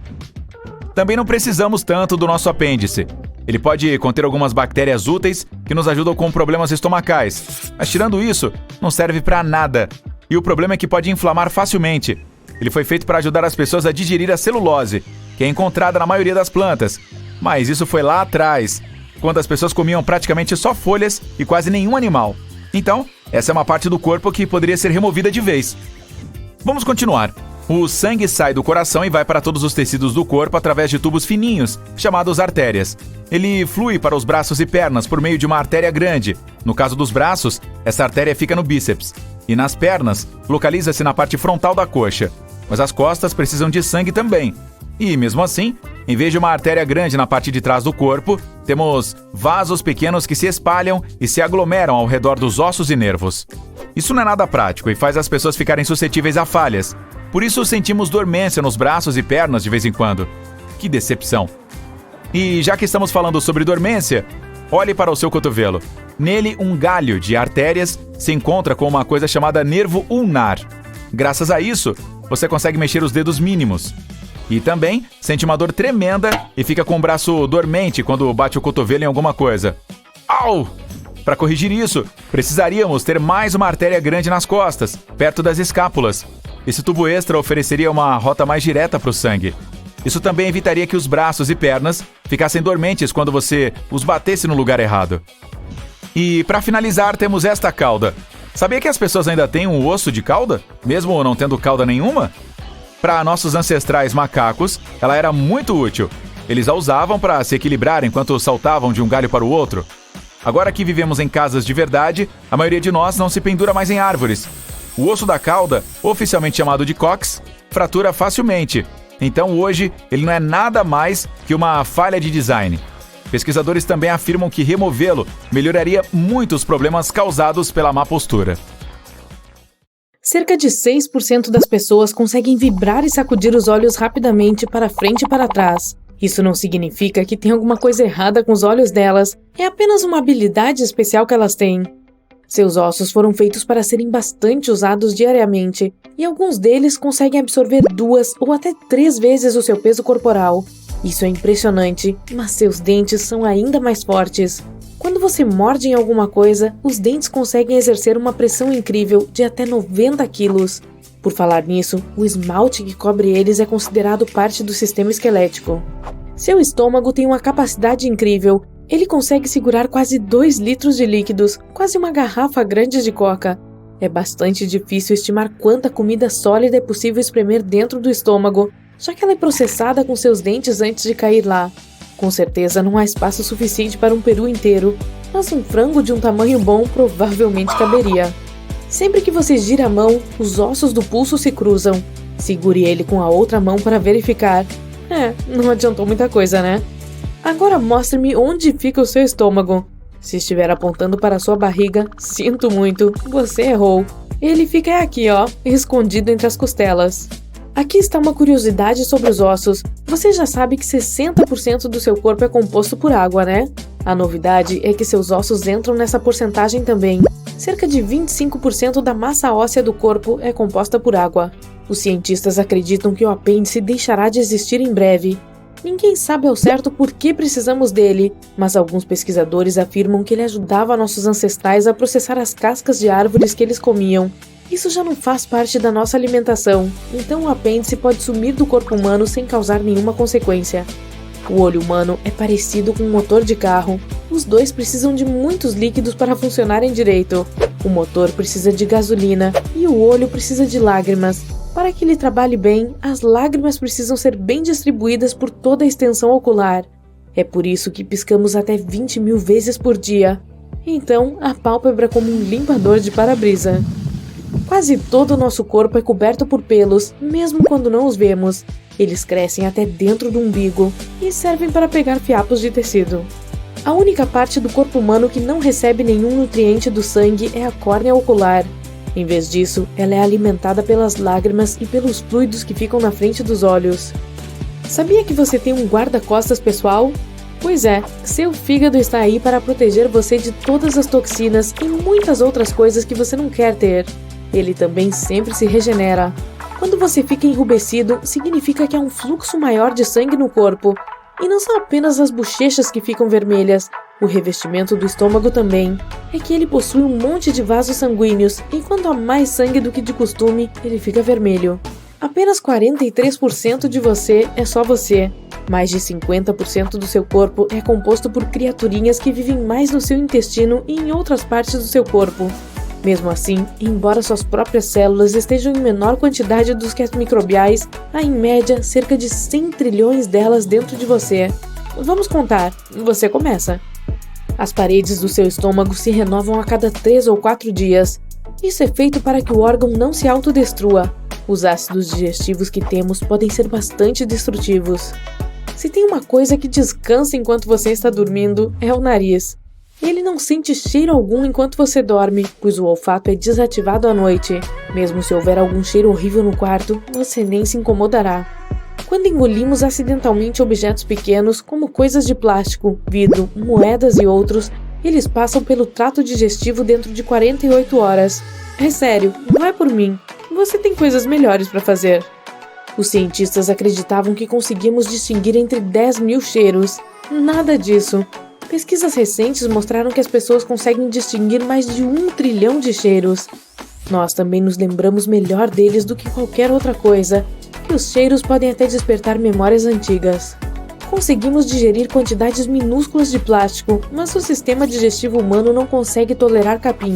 Também não precisamos tanto do nosso apêndice. Ele pode conter algumas bactérias úteis que nos ajudam com problemas estomacais, mas tirando isso, não serve para nada. E o problema é que pode inflamar facilmente. Ele foi feito para ajudar as pessoas a digerir a celulose, que é encontrada na maioria das plantas, Mas isso foi lá atrás, quando as pessoas comiam praticamente só folhas e quase nenhum animal. Então, essa é uma parte do corpo que poderia ser removida de vez. Vamos continuar. O sangue sai do coração e vai para todos os tecidos do corpo através de tubos fininhos, chamados artérias. Ele flui para os braços e pernas por meio de uma artéria grande. No caso dos braços, essa artéria fica no bíceps. E nas pernas, localiza-se na parte frontal da coxa. Mas as costas precisam de sangue também. E, mesmo assim, em vez de uma artéria grande na parte de trás do corpo, temos vasos pequenos que se espalham e se aglomeram ao redor dos ossos e nervos. Isso não é nada prático e faz as pessoas ficarem suscetíveis a falhas. Por isso sentimos dormência nos braços e pernas de vez em quando. Que decepção! E já que estamos falando sobre dormência, olhe para o seu cotovelo. Nele, um galho de artérias se encontra com uma coisa chamada nervo ulnar. Graças a isso, você consegue mexer os dedos mínimos. E também sente uma dor tremenda e fica com o braço dormente quando bate o cotovelo em alguma coisa. Au! Para corrigir isso, precisaríamos ter mais uma artéria grande nas costas, perto das escápulas. Esse tubo extra ofereceria uma rota mais direta para o sangue. Isso também evitaria que os braços e pernas ficassem dormentes quando você os batesse no lugar errado. E para finalizar, temos esta cauda. Sabia que as pessoas ainda têm um osso de cauda, mesmo não tendo cauda nenhuma? Para nossos ancestrais macacos, ela era muito útil. Eles a usavam para se equilibrar enquanto saltavam de um galho para o outro. Agora que vivemos em casas de verdade, a maioria de nós não se pendura mais em árvores. O osso da cauda, oficialmente chamado de cox, fratura facilmente. Então hoje, ele não é nada mais que uma falha de design. Pesquisadores também afirmam que removê-lo melhoraria muito os problemas causados pela má postura. Cerca de 6% das pessoas conseguem vibrar e sacudir os olhos rapidamente para frente e para trás. Isso não significa que tem alguma coisa errada com os olhos delas, é apenas uma habilidade especial que elas têm. Seus ossos foram feitos para serem bastante usados diariamente, e alguns deles conseguem absorver 2 ou até 3 vezes o seu peso corporal. Isso é impressionante, mas seus dentes são ainda mais fortes. Quando você morde em alguma coisa, os dentes conseguem exercer uma pressão incrível de até 90 quilos. Por falar nisso, o esmalte que cobre eles é considerado parte do sistema esquelético. Seu estômago tem uma capacidade incrível. Ele consegue segurar quase 2 litros de líquidos, quase uma garrafa grande de coca. É bastante difícil estimar quanta comida sólida é possível espremer dentro do estômago, já que ela é processada com seus dentes antes de cair lá. Com certeza não há espaço suficiente para um peru inteiro, mas um frango de um tamanho bom provavelmente caberia. Sempre que você gira a mão, os ossos do pulso se cruzam. Segure ele com a outra mão para verificar. Não adiantou muita coisa, né? Agora mostre-me onde fica o seu estômago. Se estiver apontando para sua barriga, sinto muito, você errou. Ele fica aqui, ó, escondido entre as costelas. Aqui está uma curiosidade sobre os ossos. Você já sabe que 60% do seu corpo é composto por água, né? A novidade é que seus ossos entram nessa porcentagem também. Cerca de 25% da massa óssea do corpo é composta por água. Os cientistas acreditam que o apêndice deixará de existir em breve. Ninguém sabe ao certo por que precisamos dele, mas alguns pesquisadores afirmam que ele ajudava nossos ancestrais a processar as cascas de árvores que eles comiam. Isso já não faz parte da nossa alimentação, então o apêndice pode sumir do corpo humano sem causar nenhuma consequência. O olho humano é parecido com um motor de carro. Os dois precisam de muitos líquidos para funcionarem direito. O motor precisa de gasolina e o olho precisa de lágrimas. Para que ele trabalhe bem, as lágrimas precisam ser bem distribuídas por toda a extensão ocular. É por isso que piscamos até 20 mil vezes por dia. Então, a pálpebra é como um limpador de para-brisa. Quase todo o nosso corpo é coberto por pelos, mesmo quando não os vemos. Eles crescem até dentro do umbigo e servem para pegar fiapos de tecido. A única parte do corpo humano que não recebe nenhum nutriente do sangue é a córnea ocular. Em vez disso, ela é alimentada pelas lágrimas e pelos fluidos que ficam na frente dos olhos. Sabia que você tem um guarda-costas pessoal? Pois é, seu fígado está aí para proteger você de todas as toxinas e muitas outras coisas que você não quer ter. Ele também sempre se regenera. Quando você fica enrubescido, significa que há um fluxo maior de sangue no corpo. E não são apenas as bochechas que ficam vermelhas, o revestimento do estômago também. É que ele possui um monte de vasos sanguíneos, e quando há mais sangue do que de costume, ele fica vermelho. Apenas 43% de você é só você. Mais de 50% do seu corpo é composto por criaturinhas que vivem mais no seu intestino e em outras partes do seu corpo. Mesmo assim, embora suas próprias células estejam em menor quantidade do que as microbiais, há em média cerca de 100 trilhões delas dentro de você. Vamos contar, você começa. As paredes do seu estômago se renovam a cada 3 ou 4 dias. Isso é feito para que o órgão não se autodestrua. Os ácidos digestivos que temos podem ser bastante destrutivos. Se tem uma coisa que descansa enquanto você está dormindo, é o nariz. Ele não sente cheiro algum enquanto você dorme, pois o olfato é desativado à noite. Mesmo se houver algum cheiro horrível no quarto, você nem se incomodará. Quando engolimos acidentalmente objetos pequenos, como coisas de plástico, vidro, moedas e outros, eles passam pelo trato digestivo dentro de 48 horas. É sério, não é por mim. Você tem coisas melhores para fazer. Os cientistas acreditavam que conseguíamos distinguir entre 10 mil cheiros. Nada disso. Pesquisas recentes mostraram que as pessoas conseguem distinguir mais de 1 trilhão de cheiros. Nós também nos lembramos melhor deles do que qualquer outra coisa, e os cheiros podem até despertar memórias antigas. Conseguimos digerir quantidades minúsculas de plástico, mas o sistema digestivo humano não consegue tolerar capim.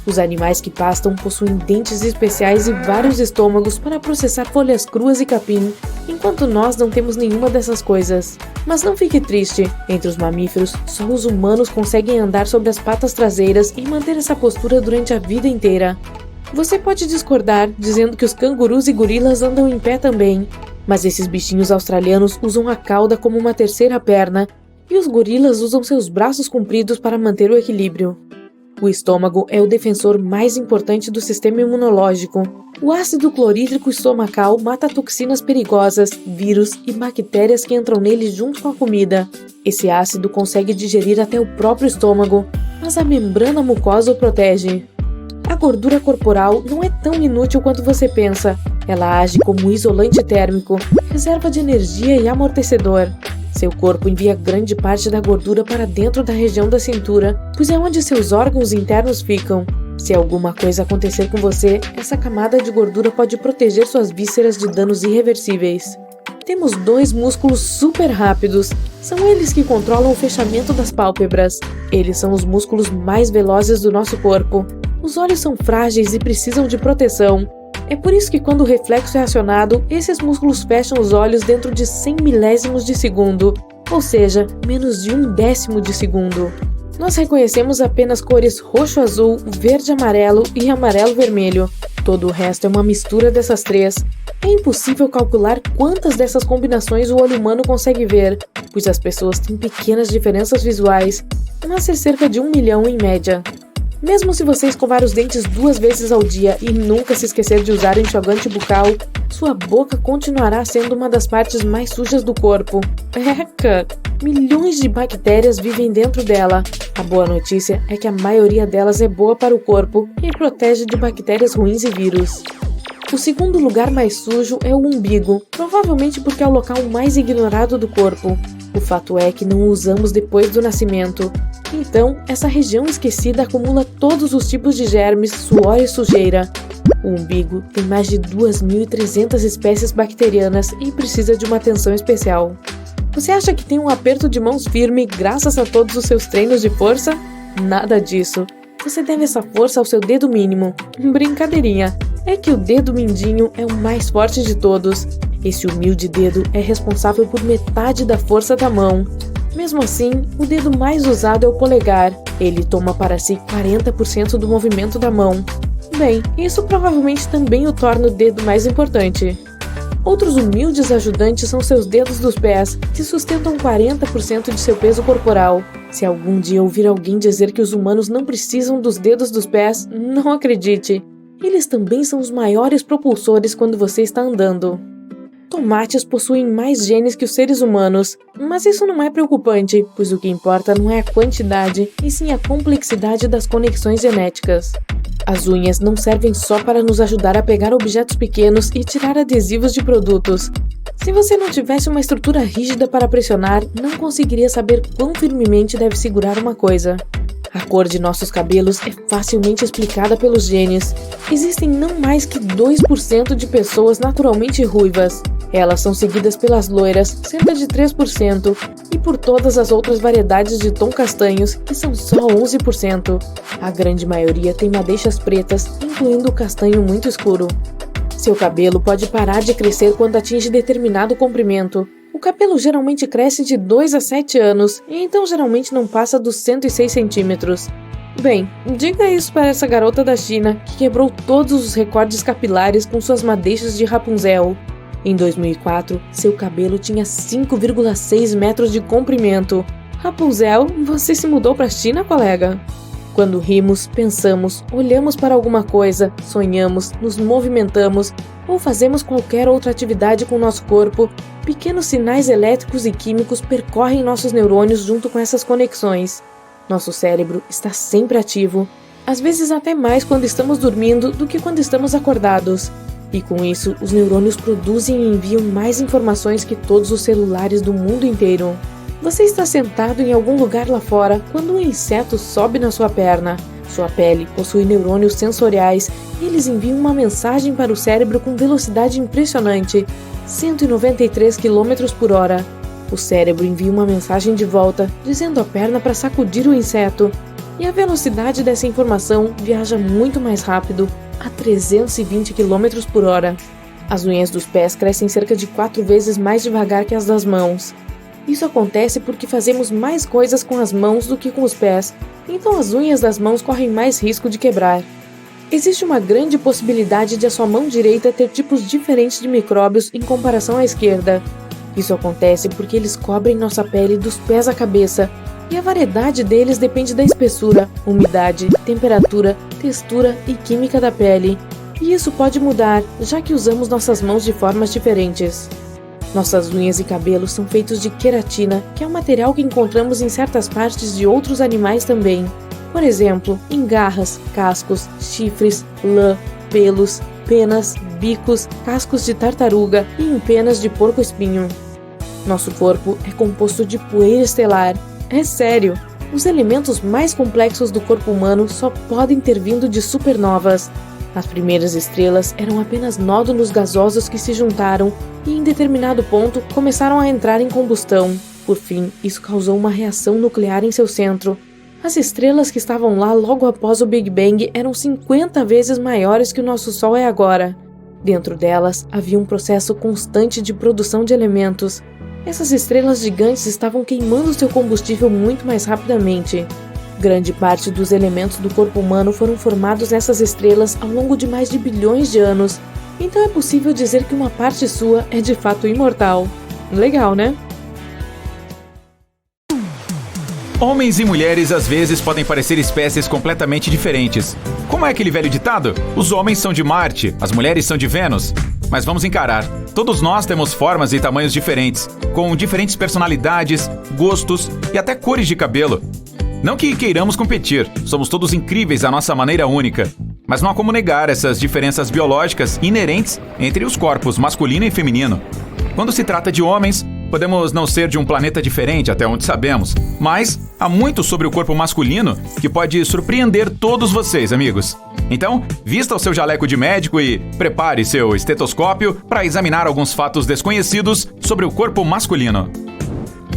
Os animais que pastam possuem dentes especiais e vários estômagos para processar folhas cruas e capim, enquanto nós não temos nenhuma dessas coisas. Mas não fique triste, entre os mamíferos, só os humanos conseguem andar sobre as patas traseiras e manter essa postura durante a vida inteira. Você pode discordar, dizendo que os cangurus e gorilas andam em pé também, mas esses bichinhos australianos usam a cauda como uma terceira perna, e os gorilas usam seus braços compridos para manter o equilíbrio. O estômago é o defensor mais importante do sistema imunológico. O ácido clorídrico estomacal mata toxinas perigosas, vírus e bactérias que entram nele junto com a comida. Esse ácido consegue digerir até o próprio estômago, mas a membrana mucosa o protege. A gordura corporal não é tão inútil quanto você pensa. Ela age como isolante térmico, reserva de energia e amortecedor. Seu corpo envia grande parte da gordura para dentro da região da cintura, pois é onde seus órgãos internos ficam. Se alguma coisa acontecer com você, essa camada de gordura pode proteger suas vísceras de danos irreversíveis. Temos 2 músculos super rápidos. São eles que controlam o fechamento das pálpebras. Eles são os músculos mais velozes do nosso corpo. Os olhos são frágeis e precisam de proteção. É por isso que quando o reflexo é acionado, esses músculos fecham os olhos dentro de 100 milésimos de segundo, ou seja, menos de 1/10 de segundo. Nós reconhecemos apenas cores roxo-azul, verde-amarelo e amarelo-vermelho. Todo o resto é uma mistura dessas 3. É impossível calcular quantas dessas combinações o olho humano consegue ver, pois as pessoas têm pequenas diferenças visuais, mas é cerca de 1 milhão em média. Mesmo se você escovar os dentes 2 vezes ao dia e nunca se esquecer de usar enxaguante bucal, sua boca continuará sendo uma das partes mais sujas do corpo. Eca! Milhões de bactérias vivem dentro dela. A boa notícia é que a maioria delas é boa para o corpo e protege de bactérias ruins e vírus. O segundo lugar mais sujo é o umbigo, provavelmente porque é o local mais ignorado do corpo. O fato é que não o usamos depois do nascimento. Então, essa região esquecida acumula todos os tipos de germes, suor e sujeira. O umbigo tem mais de 2.300 espécies bacterianas e precisa de uma atenção especial. Você acha que tem um aperto de mãos firme graças a todos os seus treinos de força? Nada disso. Você deve essa força ao seu dedo mínimo. Brincadeirinha. É que o dedo mindinho é o mais forte de todos. Esse humilde dedo é responsável por metade da força da mão. Mesmo assim, o dedo mais usado é o polegar. Ele toma para si 40% do movimento da mão. Bem, isso provavelmente também o torna o dedo mais importante. Outros humildes ajudantes são seus dedos dos pés, que sustentam 40% de seu peso corporal. Se algum dia ouvir alguém dizer que os humanos não precisam dos dedos dos pés, não acredite. Eles também são os maiores propulsores quando você está andando. Tomates possuem mais genes que os seres humanos, mas isso não é preocupante, pois o que importa não é a quantidade, e sim a complexidade das conexões genéticas. As unhas não servem só para nos ajudar a pegar objetos pequenos e tirar adesivos de produtos. Se você não tivesse uma estrutura rígida para pressionar, não conseguiria saber quão firmemente deve segurar uma coisa. A cor de nossos cabelos é facilmente explicada pelos genes. Existem não mais que 2% de pessoas naturalmente ruivas. Elas são seguidas pelas loiras, cerca de 3%, e por todas as outras variedades de tom castanhos, que são só 11%. A grande maioria tem madeixas pretas, incluindo o castanho muito escuro. Seu cabelo pode parar de crescer quando atinge determinado comprimento. O cabelo geralmente cresce de 2 a 7 anos, e então geralmente não passa dos 106 centímetros. Bem, diga isso para essa garota da China, que quebrou todos os recordes capilares com suas madeixas de Rapunzel. Em 2004, seu cabelo tinha 5,6 metros de comprimento. Rapunzel, você se mudou para a China, colega? Quando rimos, pensamos, olhamos para alguma coisa, sonhamos, nos movimentamos ou fazemos qualquer outra atividade com nosso corpo, pequenos sinais elétricos e químicos percorrem nossos neurônios junto com essas conexões. Nosso cérebro está sempre ativo, às vezes até mais quando estamos dormindo do que quando estamos acordados. E com isso, os neurônios produzem e enviam mais informações que todos os celulares do mundo inteiro. Você está sentado em algum lugar lá fora quando um inseto sobe na sua perna. Sua pele possui neurônios sensoriais e eles enviam uma mensagem para o cérebro com velocidade impressionante, 193 km por hora. O cérebro envia uma mensagem de volta, dizendo à perna para sacudir o inseto. E a velocidade dessa informação viaja muito mais rápido, a 320 km por hora. As unhas dos pés crescem cerca de 4 vezes mais devagar que as das mãos. Isso acontece porque fazemos mais coisas com as mãos do que com os pés, então as unhas das mãos correm mais risco de quebrar. Existe uma grande possibilidade de a sua mão direita ter tipos diferentes de micróbios em comparação à esquerda. Isso acontece porque eles cobrem nossa pele dos pés à cabeça, e a variedade deles depende da espessura, umidade, temperatura, textura e química da pele. E isso pode mudar, já que usamos nossas mãos de formas diferentes. Nossas unhas e cabelos são feitos de queratina, que é um material que encontramos em certas partes de outros animais também. Por exemplo, em garras, cascos, chifres, lã, pelos, penas, bicos, cascos de tartaruga e em penas de porco-espinho. Nosso corpo é composto de poeira estelar. É sério, os elementos mais complexos do corpo humano só podem ter vindo de supernovas. As primeiras estrelas eram apenas nódulos gasosos que se juntaram e, em determinado ponto, começaram a entrar em combustão. Por fim, isso causou uma reação nuclear em seu centro. As estrelas que estavam lá logo após o Big Bang eram 50 vezes maiores que o nosso Sol é agora. Dentro delas, havia um processo constante de produção de elementos. Essas estrelas gigantes estavam queimando seu combustível muito mais rapidamente. Grande parte dos elementos do corpo humano foram formados nessas estrelas ao longo de mais de bilhões de anos, então é possível dizer que uma parte sua é de fato imortal. Legal, né? Homens e mulheres às vezes podem parecer espécies completamente diferentes. Como é aquele velho ditado? Os homens são de Marte, as mulheres são de Vênus. Mas vamos encarar. Todos nós temos formas e tamanhos diferentes, com diferentes personalidades, gostos e até cores de cabelo. Não que queiramos competir, somos todos incríveis à nossa maneira única. Mas não há como negar essas diferenças biológicas inerentes entre os corpos masculino e feminino. Quando se trata de homens, podemos não ser de um planeta diferente até onde sabemos, mas há muito sobre o corpo masculino que pode surpreender todos vocês, amigos. Então, vista o seu jaleco de médico e prepare seu estetoscópio para examinar alguns fatos desconhecidos sobre o corpo masculino.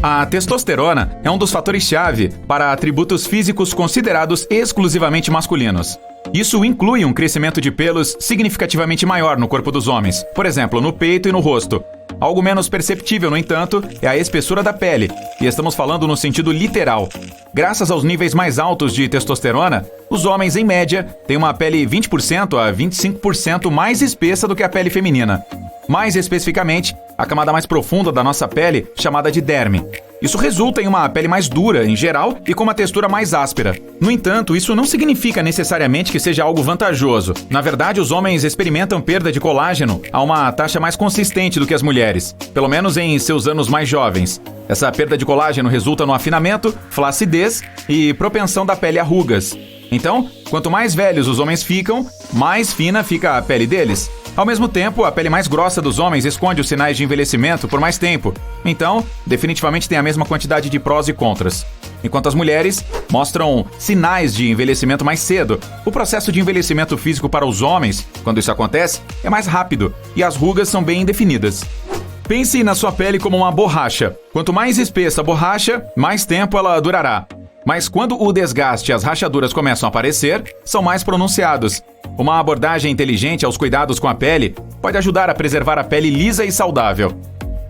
A testosterona é um dos fatores-chave para atributos físicos considerados exclusivamente masculinos. Isso inclui um crescimento de pelos significativamente maior no corpo dos homens, por exemplo, no peito e no rosto. Algo menos perceptível, no entanto, é a espessura da pele, e estamos falando no sentido literal. Graças aos níveis mais altos de testosterona, os homens, em média, têm uma pele 20% a 25% mais espessa do que a pele feminina. Mais especificamente, a camada mais profunda da nossa pele, chamada de derme. Isso resulta em uma pele mais dura, em geral, e com uma textura mais áspera. No entanto, isso não significa necessariamente que seja algo vantajoso. Na verdade, os homens experimentam perda de colágeno a uma taxa mais consistente do que as mulheres, pelo menos em seus anos mais jovens. Essa perda de colágeno resulta no afinamento, flacidez e propensão da pele a rugas. Então, quanto mais velhos os homens ficam, mais fina fica a pele deles. Ao mesmo tempo, a pele mais grossa dos homens esconde os sinais de envelhecimento por mais tempo. Então, definitivamente tem a mesma quantidade de prós e contras. enquanto as mulheres mostram sinais de envelhecimento mais cedo. O processo de envelhecimento físico para os homens, quando isso acontece, é mais rápido e as rugas são bem definidas. Pense na sua pele como uma borracha. Quanto mais espessa a borracha, mais tempo ela durará. Mas quando o desgaste e as rachaduras começam a aparecer, são mais pronunciados. Uma abordagem inteligente aos cuidados com a pele pode ajudar a preservar a pele lisa e saudável.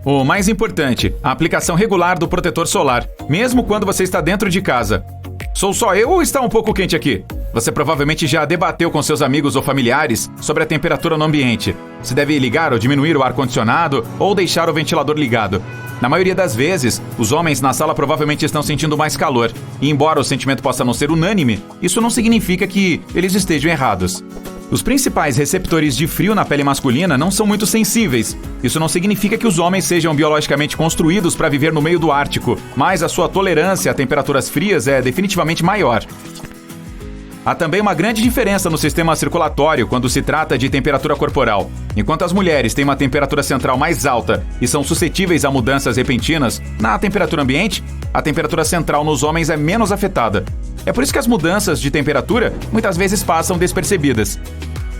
O mais importante, a aplicação regular do protetor solar, mesmo quando você está dentro de casa. Sou só eu ou está um pouco quente aqui? Você provavelmente já debateu com seus amigos ou familiares sobre a temperatura no ambiente. Se deve ligar ou diminuir o ar-condicionado ou deixar o ventilador ligado. Na maioria das vezes, os homens na sala provavelmente estão sentindo mais calor. E embora o sentimento possa não ser unânime, isso não significa que eles estejam errados. Os principais receptores de frio na pele masculina não são muito sensíveis. Isso não significa que os homens sejam biologicamente construídos para viver no meio do Ártico, mas a sua tolerância a temperaturas frias é definitivamente maior. Há também uma grande diferença no sistema circulatório quando se trata de temperatura corporal. Enquanto as mulheres têm uma temperatura central mais alta e são suscetíveis a mudanças repentinas na temperatura ambiente, a temperatura central nos homens é menos afetada. É por isso que as mudanças de temperatura muitas vezes passam despercebidas.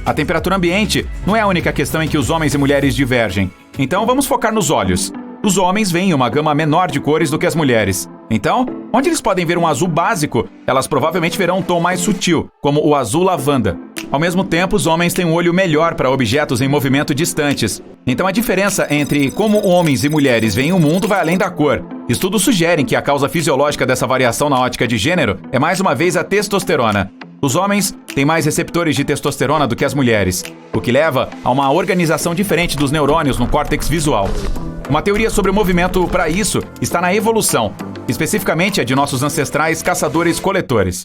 A temperatura ambiente não é a única questão em que os homens e mulheres divergem. Então vamos focar nos olhos. Os homens veem uma gama menor de cores do que as mulheres. Então, onde eles podem ver um azul básico, elas provavelmente verão um tom mais sutil, como o azul lavanda. Ao mesmo tempo, os homens têm um olho melhor para objetos em movimento distantes. Então a diferença entre como homens e mulheres veem o mundo vai além da cor. Estudos sugerem que a causa fisiológica dessa variação na ótica de gênero é mais uma vez a testosterona. Os homens têm mais receptores de testosterona do que as mulheres, o que leva a uma organização diferente dos neurônios no córtex visual. Uma teoria sobre o movimento para isso está na evolução, especificamente a de nossos ancestrais caçadores-coletores.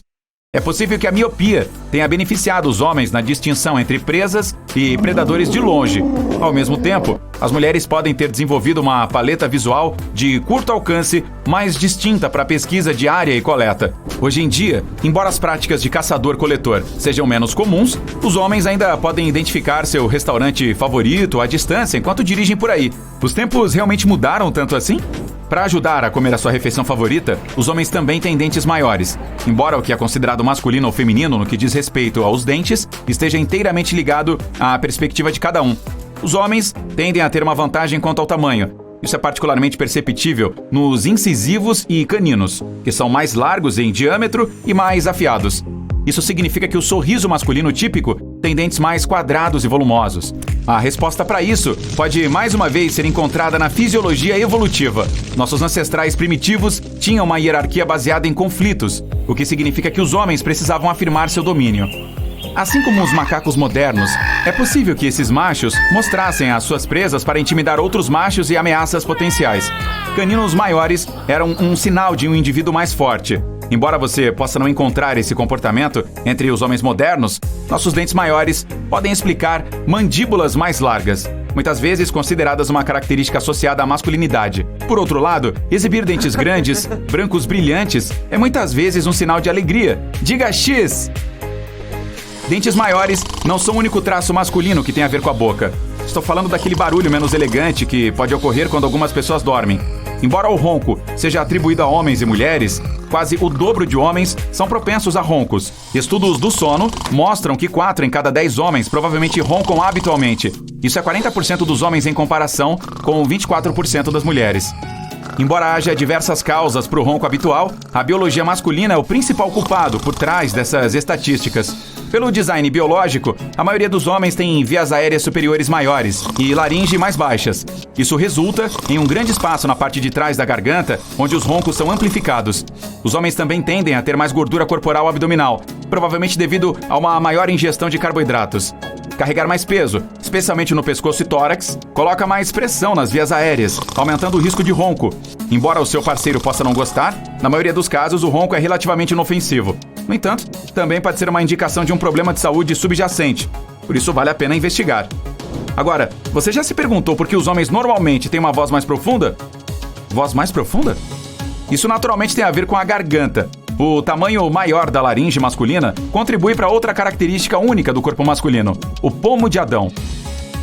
É possível que a miopia tenha beneficiado os homens na distinção entre presas e predadores de longe. Ao mesmo tempo, as mulheres podem ter desenvolvido uma paleta visual de curto alcance mais distinta para a pesquisa de área e coleta. Hoje em dia, embora as práticas de caçador-coletor sejam menos comuns, os homens ainda podem identificar seu restaurante favorito à distância enquanto dirigem por aí. Os tempos realmente mudaram tanto assim? Para ajudar a comer a sua refeição favorita, os homens também têm dentes maiores. Embora o que é considerado masculino ou feminino no que diz respeito aos dentes esteja inteiramente ligado à perspectiva de cada um. Os homens tendem a ter uma vantagem quanto ao tamanho. Isso é particularmente perceptível nos incisivos e caninos, que são mais largos em diâmetro e mais afiados. Isso significa que o sorriso masculino típico tem dentes mais quadrados e volumosos. A resposta para isso pode mais uma vez ser encontrada na fisiologia evolutiva. Nossos ancestrais primitivos tinham uma hierarquia baseada em conflitos, o que significa que os homens precisavam afirmar seu domínio. Assim como os macacos modernos, é possível que esses machos mostrassem as suas presas para intimidar outros machos e ameaças potenciais. Caninos maiores eram um sinal de um indivíduo mais forte. Embora você possa não encontrar esse comportamento entre os homens modernos, nossos dentes maiores podem explicar mandíbulas mais largas, muitas vezes consideradas uma característica associada à masculinidade. Por outro lado, exibir dentes grandes, brancos brilhantes, é muitas vezes um sinal de alegria. Diga X! Dentes maiores não são o único traço masculino que tem a ver com a boca. Estou falando daquele barulho menos elegante que pode ocorrer quando algumas pessoas dormem. Embora o ronco seja atribuído a homens e mulheres, quase o dobro de homens são propensos a roncos. Estudos do sono mostram que 4 em cada 10 homens provavelmente roncam habitualmente. Isso é 40% dos homens em comparação com 24% das mulheres. Embora haja diversas causas para o ronco habitual, a biologia masculina é o principal culpado por trás dessas estatísticas. Pelo design biológico, a maioria dos homens tem vias aéreas superiores maiores e laringe mais baixas. Isso resulta em um grande espaço na parte de trás da garganta, onde os roncos são amplificados. Os homens também tendem a ter mais gordura corporal abdominal, provavelmente devido a uma maior ingestão de carboidratos. Carregar mais peso, especialmente no pescoço e tórax, coloca mais pressão nas vias aéreas, aumentando o risco de ronco. Embora o seu parceiro possa não gostar, na maioria dos casos o ronco é relativamente inofensivo. No entanto, também pode ser uma indicação de um problema de saúde subjacente. Por isso vale a pena investigar. Agora, você já se perguntou por que os homens normalmente têm uma voz mais profunda? Voz mais profunda? Isso naturalmente tem a ver com a garganta. O tamanho maior da laringe masculina contribui para outra característica única do corpo masculino, o pomo de Adão.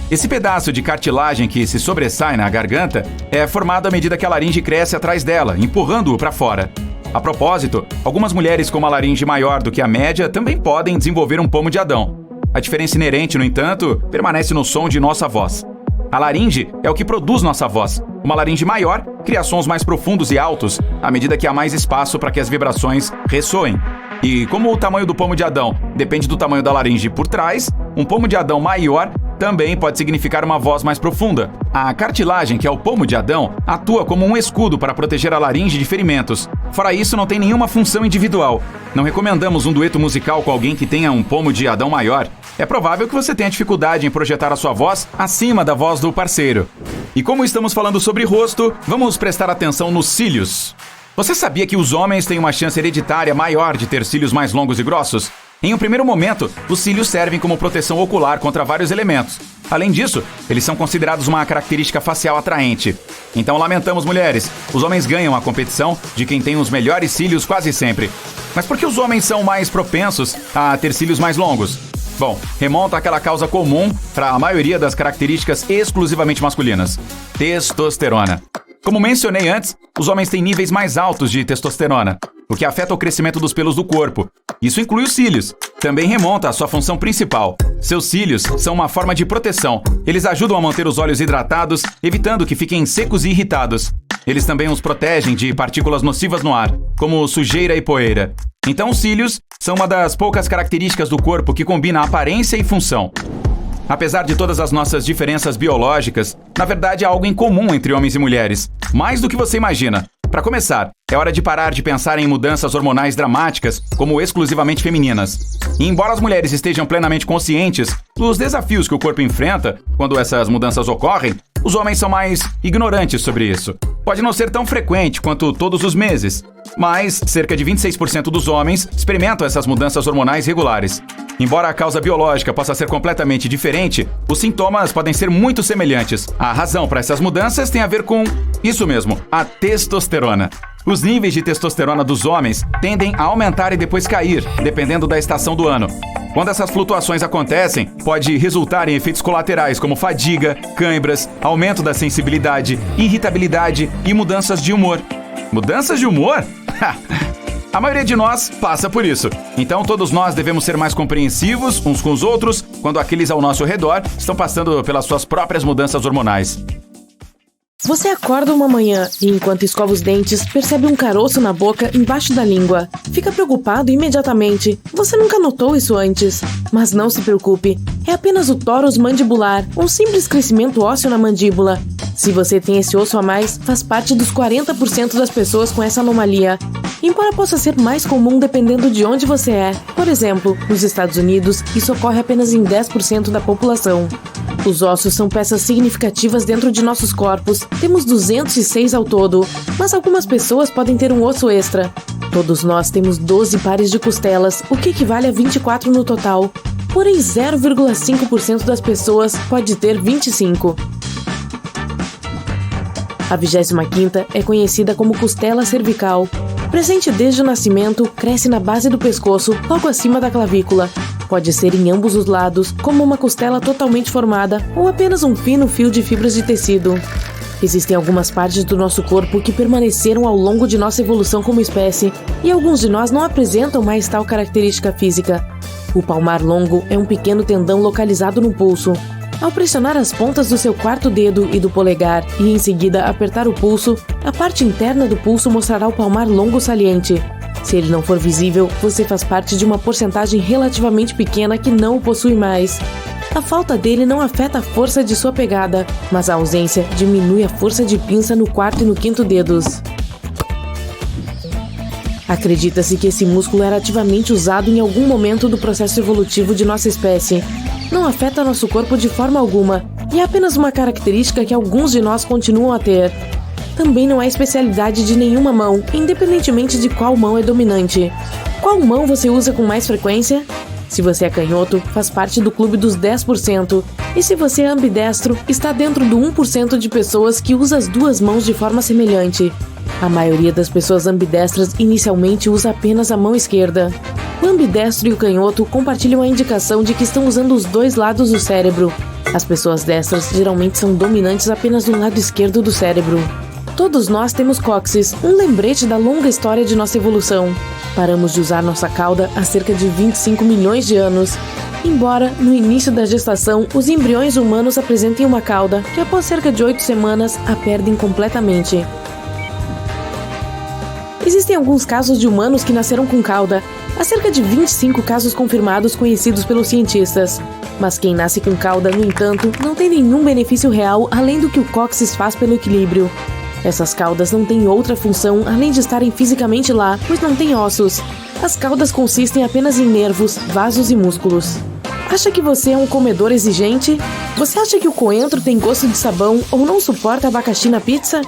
Esse pedaço de cartilagem que se sobressai na garganta é formado à medida que a laringe cresce atrás dela, empurrando-o para fora. A propósito, algumas mulheres com uma laringe maior do que a média também podem desenvolver um pomo de Adão. A diferença inerente, no entanto, permanece no som de nossa voz. A laringe é o que produz nossa voz. Uma laringe maior cria sons mais profundos e altos, à medida que há mais espaço para que as vibrações ressoem. E como o tamanho do pomo de Adão depende do tamanho da laringe por trás, um pomo de Adão maior também pode significar uma voz mais profunda. A cartilagem, que é o pomo de Adão, atua como um escudo para proteger a laringe de ferimentos. Fora isso, não tem nenhuma função individual. Não recomendamos um dueto musical com alguém que tenha um pomo de Adão maior. É provável que você tenha dificuldade em projetar a sua voz acima da voz do parceiro. E como estamos falando sobre rosto, vamos prestar atenção nos cílios. Você sabia que os homens têm uma chance hereditária maior de ter cílios mais longos e grossos? Em um primeiro momento, os cílios servem como proteção ocular contra vários elementos. Além disso, eles são considerados uma característica facial atraente. Então lamentamos, mulheres, os homens ganham a competição de quem tem os melhores cílios quase sempre. Mas por que os homens são mais propensos a ter cílios mais longos? Bom, remonta àquela causa comum para a maioria das características exclusivamente masculinas: testosterona. Como mencionei antes, os homens têm níveis mais altos de testosterona, o que afeta o crescimento dos pelos do corpo. Isso inclui os cílios. Também remonta à sua função principal. Seus cílios são uma forma de proteção. Eles ajudam a manter os olhos hidratados, evitando que fiquem secos e irritados. Eles também os protegem de partículas nocivas no ar, como sujeira e poeira. Então os cílios são uma das poucas características do corpo que combina aparência e função. Apesar de todas as nossas diferenças biológicas, na verdade há algo em comum entre homens e mulheres. Mais do que você imagina. Para começar, é hora de parar de pensar em mudanças hormonais dramáticas como exclusivamente femininas. E embora as mulheres estejam plenamente conscientes dos desafios que o corpo enfrenta quando essas mudanças ocorrem, os homens são mais ignorantes sobre isso. Pode não ser tão frequente quanto todos os meses, mas cerca de 26% dos homens experimentam essas mudanças hormonais regulares. Embora a causa biológica possa ser completamente diferente, os sintomas podem ser muito semelhantes. A razão para essas mudanças tem a ver com isso mesmo, a testosterona. Os níveis de testosterona dos homens tendem a aumentar e depois cair, dependendo da estação do ano. Quando essas flutuações acontecem, pode resultar em efeitos colaterais como fadiga, cãibras, aumento da sensibilidade, irritabilidade e mudanças de humor. Mudanças de humor? A maioria de nós passa por isso. Então todos nós devemos ser mais compreensivos uns com os outros quando aqueles ao nosso redor estão passando pelas suas próprias mudanças hormonais. Você acorda uma manhã e, enquanto escova os dentes, percebe um caroço na boca embaixo da língua. Fica preocupado imediatamente. Você nunca notou isso antes. Mas não se preocupe. É apenas o tórus mandibular, um simples crescimento ósseo na mandíbula. Se você tem esse osso a mais, faz parte dos 40% das pessoas com essa anomalia. Embora possa ser mais comum dependendo de onde você é. Por exemplo, nos Estados Unidos, isso ocorre apenas em 10% da população. Os ossos são peças significativas dentro de nossos corpos. Temos 206 ao todo, mas algumas pessoas podem ter um osso extra. Todos nós temos 12 pares de costelas, o que equivale a 24 no total. Porém, 0,5% das pessoas pode ter 25. A 25ª é conhecida como costela cervical. Presente desde o nascimento, cresce na base do pescoço, logo acima da clavícula. Pode ser em ambos os lados, como uma costela totalmente formada ou apenas um fino fio de fibras de tecido. Existem algumas partes do nosso corpo que permaneceram ao longo de nossa evolução como espécie, e alguns de nós não apresentam mais tal característica física. O palmar longo é um pequeno tendão localizado no pulso. Ao pressionar as pontas do seu quarto dedo e do polegar e em seguida apertar o pulso, a parte interna do pulso mostrará o palmar longo saliente. Se ele não for visível, você faz parte de uma porcentagem relativamente pequena que não o possui mais. A falta dele não afeta a força de sua pegada, mas a ausência diminui a força de pinça no quarto e no quinto dedos. Acredita-se que esse músculo era ativamente usado em algum momento do processo evolutivo de nossa espécie. Não afeta nosso corpo de forma alguma, e é apenas uma característica que alguns de nós continuam a ter. Também não é especialidade de nenhuma mão, independentemente de qual mão é dominante. Qual mão você usa com mais frequência? Se você é canhoto, faz parte do clube dos 10%, e se você é ambidestro, está dentro do 1% de pessoas que usa as duas mãos de forma semelhante. A maioria das pessoas ambidestras inicialmente usa apenas a mão esquerda. O ambidestro e o canhoto compartilham a indicação de que estão usando os dois lados do cérebro. As pessoas destras geralmente são dominantes apenas no lado esquerdo do cérebro. Todos nós temos cóccix, um lembrete da longa história de nossa evolução. Paramos de usar nossa cauda há cerca de 25 milhões de anos. Embora, no início da gestação, os embriões humanos apresentem uma cauda, que após cerca de 8 semanas, a perdem completamente. Existem alguns casos de humanos que nasceram com cauda. Há cerca de 25 casos confirmados conhecidos pelos cientistas. Mas quem nasce com cauda, no entanto, não tem nenhum benefício real além do que o cóccix faz pelo equilíbrio. Essas caudas não têm outra função além de estarem fisicamente lá, pois não têm ossos. As caudas consistem apenas em nervos, vasos e músculos. Acha que você é um comedor exigente? Você acha que o coentro tem gosto de sabão ou não suporta abacaxi na pizza?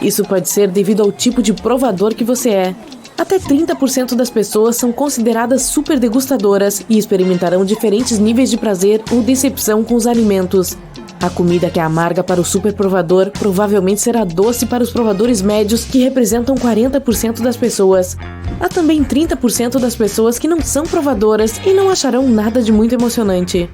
Isso pode ser devido ao tipo de provador que você é. Até 30% das pessoas são consideradas super degustadoras e experimentarão diferentes níveis de prazer ou decepção com os alimentos. A comida que é amarga para o super provador provavelmente será doce para os provadores médios, que representam 40% das pessoas. Há também 30% das pessoas que não são provadoras e não acharão nada de muito emocionante.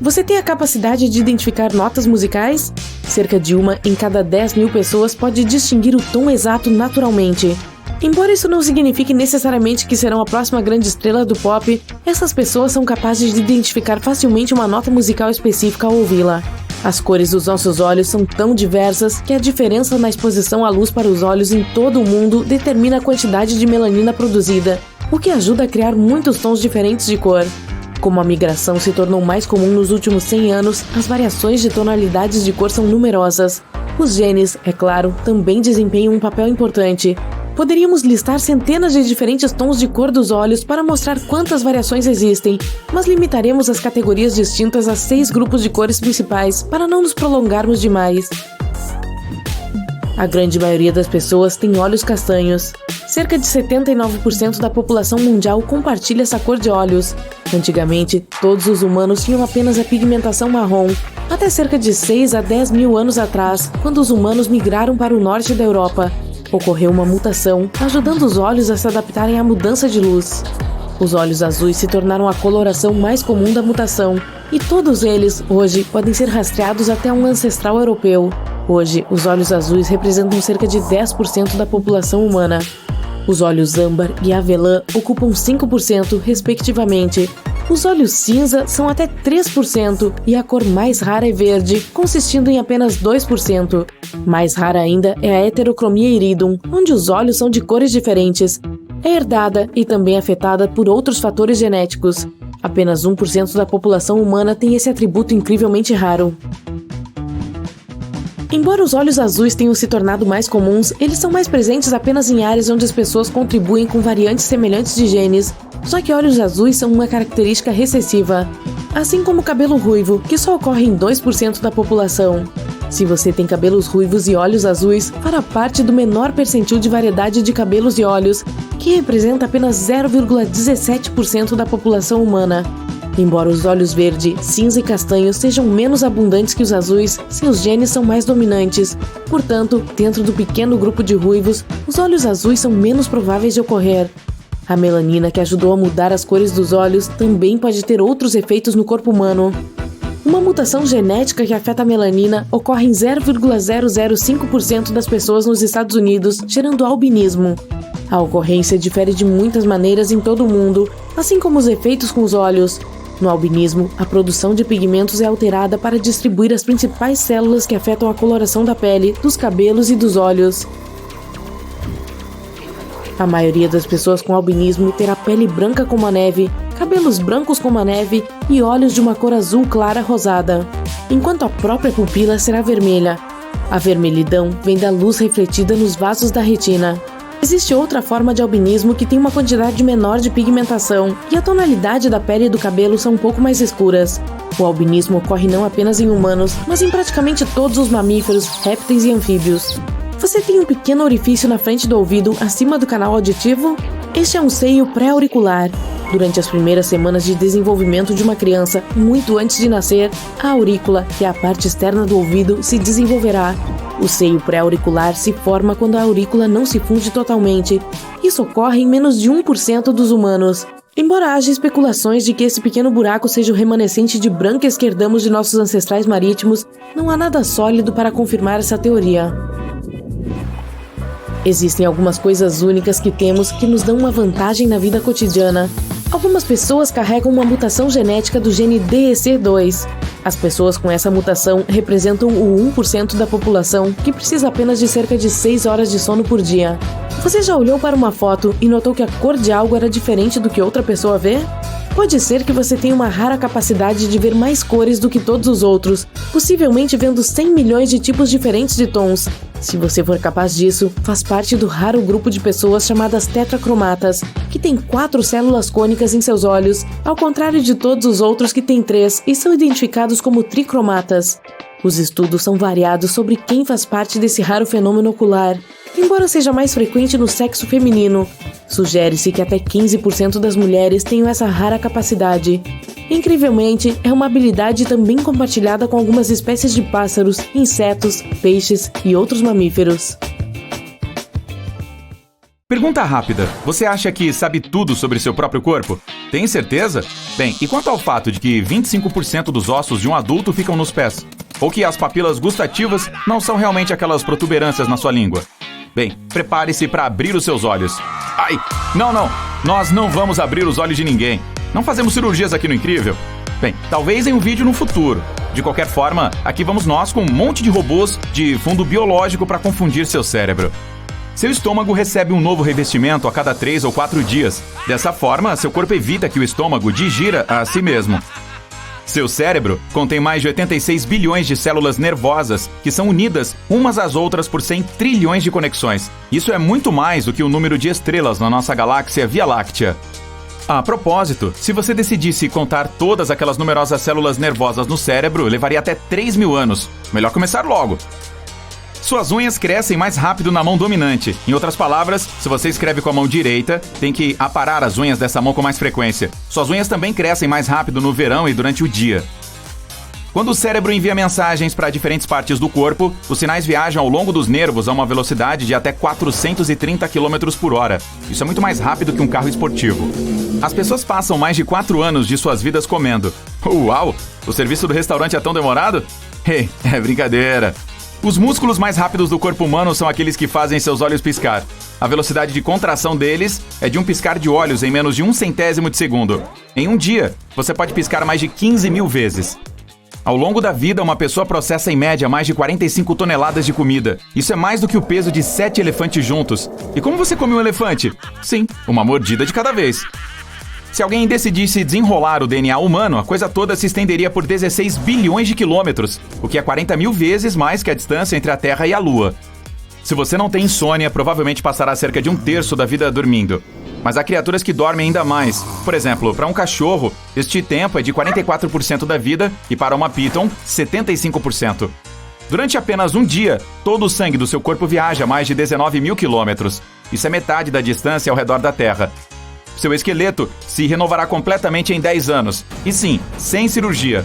Você tem a capacidade de identificar notas musicais? Cerca de 1 em cada 10 mil pessoas pode distinguir o tom exato naturalmente. Embora isso não signifique necessariamente que serão a próxima grande estrela do pop, essas pessoas são capazes de identificar facilmente uma nota musical específica ao ouvi-la. As cores dos nossos olhos são tão diversas que a diferença na exposição à luz para os olhos em todo o mundo determina a quantidade de melanina produzida, o que ajuda a criar muitos tons diferentes de cor. Como a migração se tornou mais comum nos últimos 100 anos, as variações de tonalidades de cor são numerosas. Os genes, é claro, também desempenham um papel importante. Poderíamos listar centenas de diferentes tons de cor dos olhos para mostrar quantas variações existem, mas limitaremos as categorias distintas a 6 grupos de cores principais para não nos prolongarmos demais. A grande maioria das pessoas tem olhos castanhos. Cerca de 79% da população mundial compartilha essa cor de olhos. Antigamente, todos os humanos tinham apenas a pigmentação marrom, até cerca de 6 a 10 mil anos atrás, quando os humanos migraram para o norte da Europa. Ocorreu uma mutação, ajudando os olhos a se adaptarem à mudança de luz. Os olhos azuis se tornaram a coloração mais comum da mutação, e todos eles, hoje, podem ser rastreados até um ancestral europeu. Hoje, os olhos azuis representam cerca de 10% da população humana. Os olhos âmbar e avelã ocupam 5%, respectivamente. Os olhos cinza são até 3% e a cor mais rara é verde, consistindo em apenas 2%. Mais rara ainda é a heterocromia iridum, onde os olhos são de cores diferentes. É herdada e também afetada por outros fatores genéticos. Apenas 1% da população humana tem esse atributo incrivelmente raro. Embora os olhos azuis tenham se tornado mais comuns, eles são mais presentes apenas em áreas onde as pessoas contribuem com variantes semelhantes de genes, já que olhos azuis são uma característica recessiva, assim como o cabelo ruivo, que só ocorre em 2% da população. Se você tem cabelos ruivos e olhos azuis, fará parte do menor percentil de variedade de cabelos e olhos, que representa apenas 0,17% da população humana. Embora os olhos verde, cinza e castanho sejam menos abundantes que os azuis, seus genes são mais dominantes. Portanto, dentro do pequeno grupo de ruivos, os olhos azuis são menos prováveis de ocorrer. A melanina, que ajudou a mudar as cores dos olhos, também pode ter outros efeitos no corpo humano. Uma mutação genética que afeta a melanina ocorre em 0,005% das pessoas nos Estados Unidos, gerando albinismo. A ocorrência difere de muitas maneiras em todo o mundo, assim como os efeitos com os olhos. No albinismo, a produção de pigmentos é alterada para distribuir as principais células que afetam a coloração da pele, dos cabelos e dos olhos. A maioria das pessoas com albinismo terá pele branca como a neve, cabelos brancos como a neve e olhos de uma cor azul clara rosada, enquanto a própria pupila será vermelha. A vermelhidão vem da luz refletida nos vasos da retina. Existe outra forma de albinismo que tem uma quantidade menor de pigmentação e a tonalidade da pele e do cabelo são um pouco mais escuras. O albinismo ocorre não apenas em humanos, mas em praticamente todos os mamíferos, répteis e anfíbios. Você tem um pequeno orifício na frente do ouvido, acima do canal auditivo? Este é um seio pré-auricular. Durante as primeiras semanas de desenvolvimento de uma criança, muito antes de nascer, a aurícula, que é a parte externa do ouvido, se desenvolverá. O seio pré-auricular se forma quando a aurícula não se funde totalmente. Isso ocorre em menos de 1% dos humanos. Embora haja especulações de que esse pequeno buraco seja o remanescente de branquias que herdamos de nossos ancestrais marítimos, não há nada sólido para confirmar essa teoria. Existem algumas coisas únicas que temos que nos dão uma vantagem na vida cotidiana. Algumas pessoas carregam uma mutação genética do gene DEC2. As pessoas com essa mutação representam o 1% da população, que precisa apenas de cerca de 6 horas de sono por dia. Você já olhou para uma foto e notou que a cor de algo era diferente do que outra pessoa vê? Pode ser que você tenha uma rara capacidade de ver mais cores do que todos os outros, possivelmente vendo 100 milhões de tipos diferentes de tons. Se você for capaz disso, faz parte do raro grupo de pessoas chamadas tetracromatas, que têm 4 células cônicas em seus olhos, ao contrário de todos os outros que têm 3 e são identificados como tricromatas. Os estudos são variados sobre quem faz parte desse raro fenômeno ocular. Embora seja mais frequente no sexo feminino, sugere-se que até 15% das mulheres tenham essa rara capacidade. Incrivelmente, é uma habilidade também compartilhada com algumas espécies de pássaros, insetos, peixes e outros mamíferos. Pergunta rápida. Você acha que sabe tudo sobre seu próprio corpo? Tem certeza? Bem, e quanto ao fato de que 25% dos ossos de um adulto ficam nos pés? Ou que as papilas gustativas não são realmente aquelas protuberâncias na sua língua? Bem, prepare-se para abrir os seus olhos. Ai, não, nós não vamos abrir os olhos de ninguém. Não fazemos cirurgias aqui no Incrível. Bem, talvez em um vídeo no futuro. De qualquer forma, aqui vamos nós com um monte de robôs de fundo biológico para confundir seu cérebro. Seu estômago recebe um novo revestimento a cada 3 ou 4 dias. Dessa forma, seu corpo evita que o estômago digira a si mesmo. Seu cérebro contém mais de 86 bilhões de células nervosas que são unidas umas às outras por 100 trilhões de conexões. Isso é muito mais do que o número de estrelas na nossa galáxia Via Láctea. A propósito, se você decidisse contar todas aquelas numerosas células nervosas no cérebro, levaria até 3.000 anos. Melhor começar logo. Suas unhas crescem mais rápido na mão dominante. Em outras palavras, se você escreve com a mão direita, tem que aparar as unhas dessa mão com mais frequência. Suas unhas também crescem mais rápido no verão e durante o dia. Quando o cérebro envia mensagens para diferentes partes do corpo, os sinais viajam ao longo dos nervos a uma velocidade de até 430 km por hora. Isso é muito mais rápido que um carro esportivo. As pessoas passam mais de 4 anos de suas vidas comendo. Uau! O serviço do restaurante é tão demorado? Ei, é brincadeira. Os músculos mais rápidos do corpo humano são aqueles que fazem seus olhos piscar. A velocidade de contração deles é de um piscar de olhos em menos de 1/100º de segundo. Em um dia, você pode piscar mais de 15.000 vezes. Ao longo da vida, uma pessoa processa em média mais de 45 toneladas de comida. Isso é mais do que o peso de 7 elefantes juntos. E como você come um elefante? Sim, uma mordida de cada vez. Se alguém decidisse desenrolar o DNA humano, a coisa toda se estenderia por 16 bilhões de quilômetros, o que é 40.000 vezes mais que a distância entre a Terra e a Lua. Se você não tem insônia, provavelmente passará cerca de 1/3 da vida dormindo. Mas há criaturas que dormem ainda mais. Por exemplo, para um cachorro, este tempo é de 44% da vida e para uma python, 75%. Durante apenas um dia, todo o sangue do seu corpo viaja mais de 19.000 quilômetros. Isso é metade da distância ao redor da Terra. Seu esqueleto se renovará completamente em 10 anos. E sim, sem cirurgia.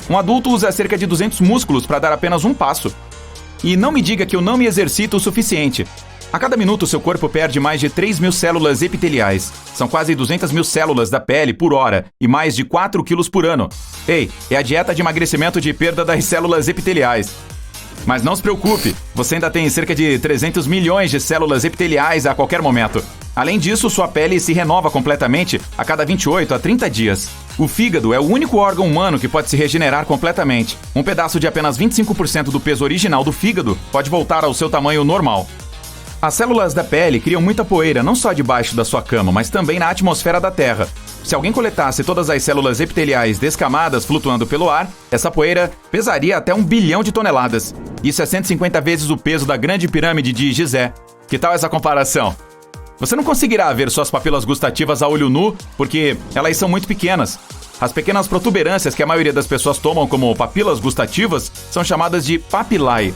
Um adulto usa cerca de 200 músculos para dar apenas um passo. E não me diga que eu não me exercito o suficiente. A cada minuto, seu corpo perde mais de 3.000 células epiteliais. São quase 200.000 células da pele por hora e mais de 4 quilos por ano. Ei, é a dieta de emagrecimento de perda das células epiteliais. Mas não se preocupe, você ainda tem cerca de 300 milhões de células epiteliais a qualquer momento. Além disso, sua pele se renova completamente a cada 28 a 30 dias. O fígado é o único órgão humano que pode se regenerar completamente. Um pedaço de apenas 25% do peso original do fígado pode voltar ao seu tamanho normal. As células da pele criam muita poeira não só debaixo da sua cama, mas também na atmosfera da Terra. Se alguém coletasse todas as células epiteliais descamadas flutuando pelo ar, essa poeira pesaria até 1 bilhão de toneladas. Isso é 150 vezes o peso da grande pirâmide de Gizé. Que tal essa comparação? Você não conseguirá ver suas papilas gustativas a olho nu, porque elas são muito pequenas. As pequenas protuberâncias que a maioria das pessoas tomam como papilas gustativas são chamadas de papilae.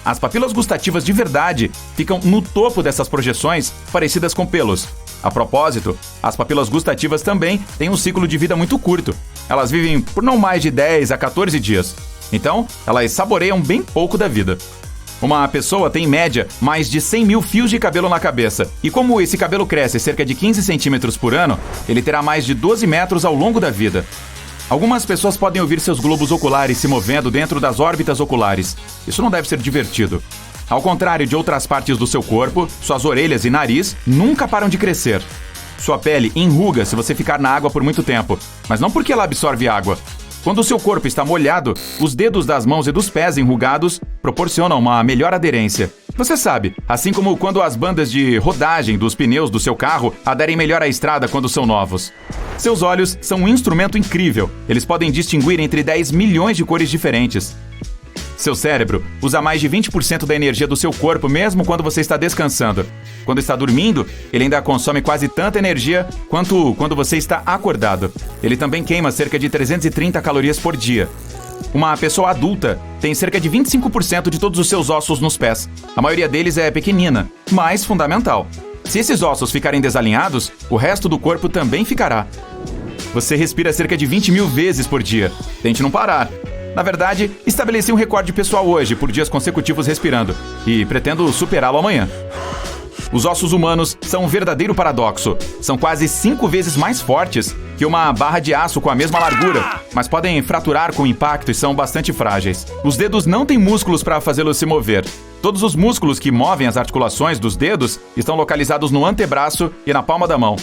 As papilas gustativas de verdade ficam no topo dessas projeções, parecidas com pelos. A propósito, as papilas gustativas também têm um ciclo de vida muito curto. Elas vivem por não mais de 10 a 14 dias. Então, elas saboreiam bem pouco da vida. Uma pessoa tem, em média, mais de 100 mil fios de cabelo na cabeça. E como esse cabelo cresce cerca de 15 centímetros por ano, ele terá mais de 12 metros ao longo da vida. Algumas pessoas podem ouvir seus globos oculares se movendo dentro das órbitas oculares. Isso não deve ser divertido. Ao contrário de outras partes do seu corpo, suas orelhas e nariz nunca param de crescer. Sua pele enruga se você ficar na água por muito tempo, mas não porque ela absorve água. Quando o seu corpo está molhado, os dedos das mãos e dos pés enrugados proporcionam uma melhor aderência. Você sabe, assim como quando as bandas de rodagem dos pneus do seu carro aderem melhor à estrada quando são novos. Seus olhos são um instrumento incrível. Eles podem distinguir entre 10 milhões de cores diferentes. Seu cérebro usa mais de 20% da energia do seu corpo mesmo quando você está descansando. Quando está dormindo, ele ainda consome quase tanta energia quanto quando você está acordado. Ele também queima cerca de 330 calorias por dia. Uma pessoa adulta tem cerca de 25% de todos os seus ossos nos pés. A maioria deles é pequenina, mas fundamental. Se esses ossos ficarem desalinhados, o resto do corpo também ficará. Você respira cerca de 20 mil vezes por dia. Tente não parar. Na verdade, estabeleci um recorde pessoal hoje por dias consecutivos respirando e pretendo superá-lo amanhã. Os ossos humanos são um verdadeiro paradoxo. São quase 5 vezes mais fortes que uma barra de aço com a mesma largura, mas podem fraturar com impacto e são bastante frágeis. Os dedos não têm músculos para fazê-los se mover. Todos os músculos que movem as articulações dos dedos estão localizados no antebraço e na palma da mão.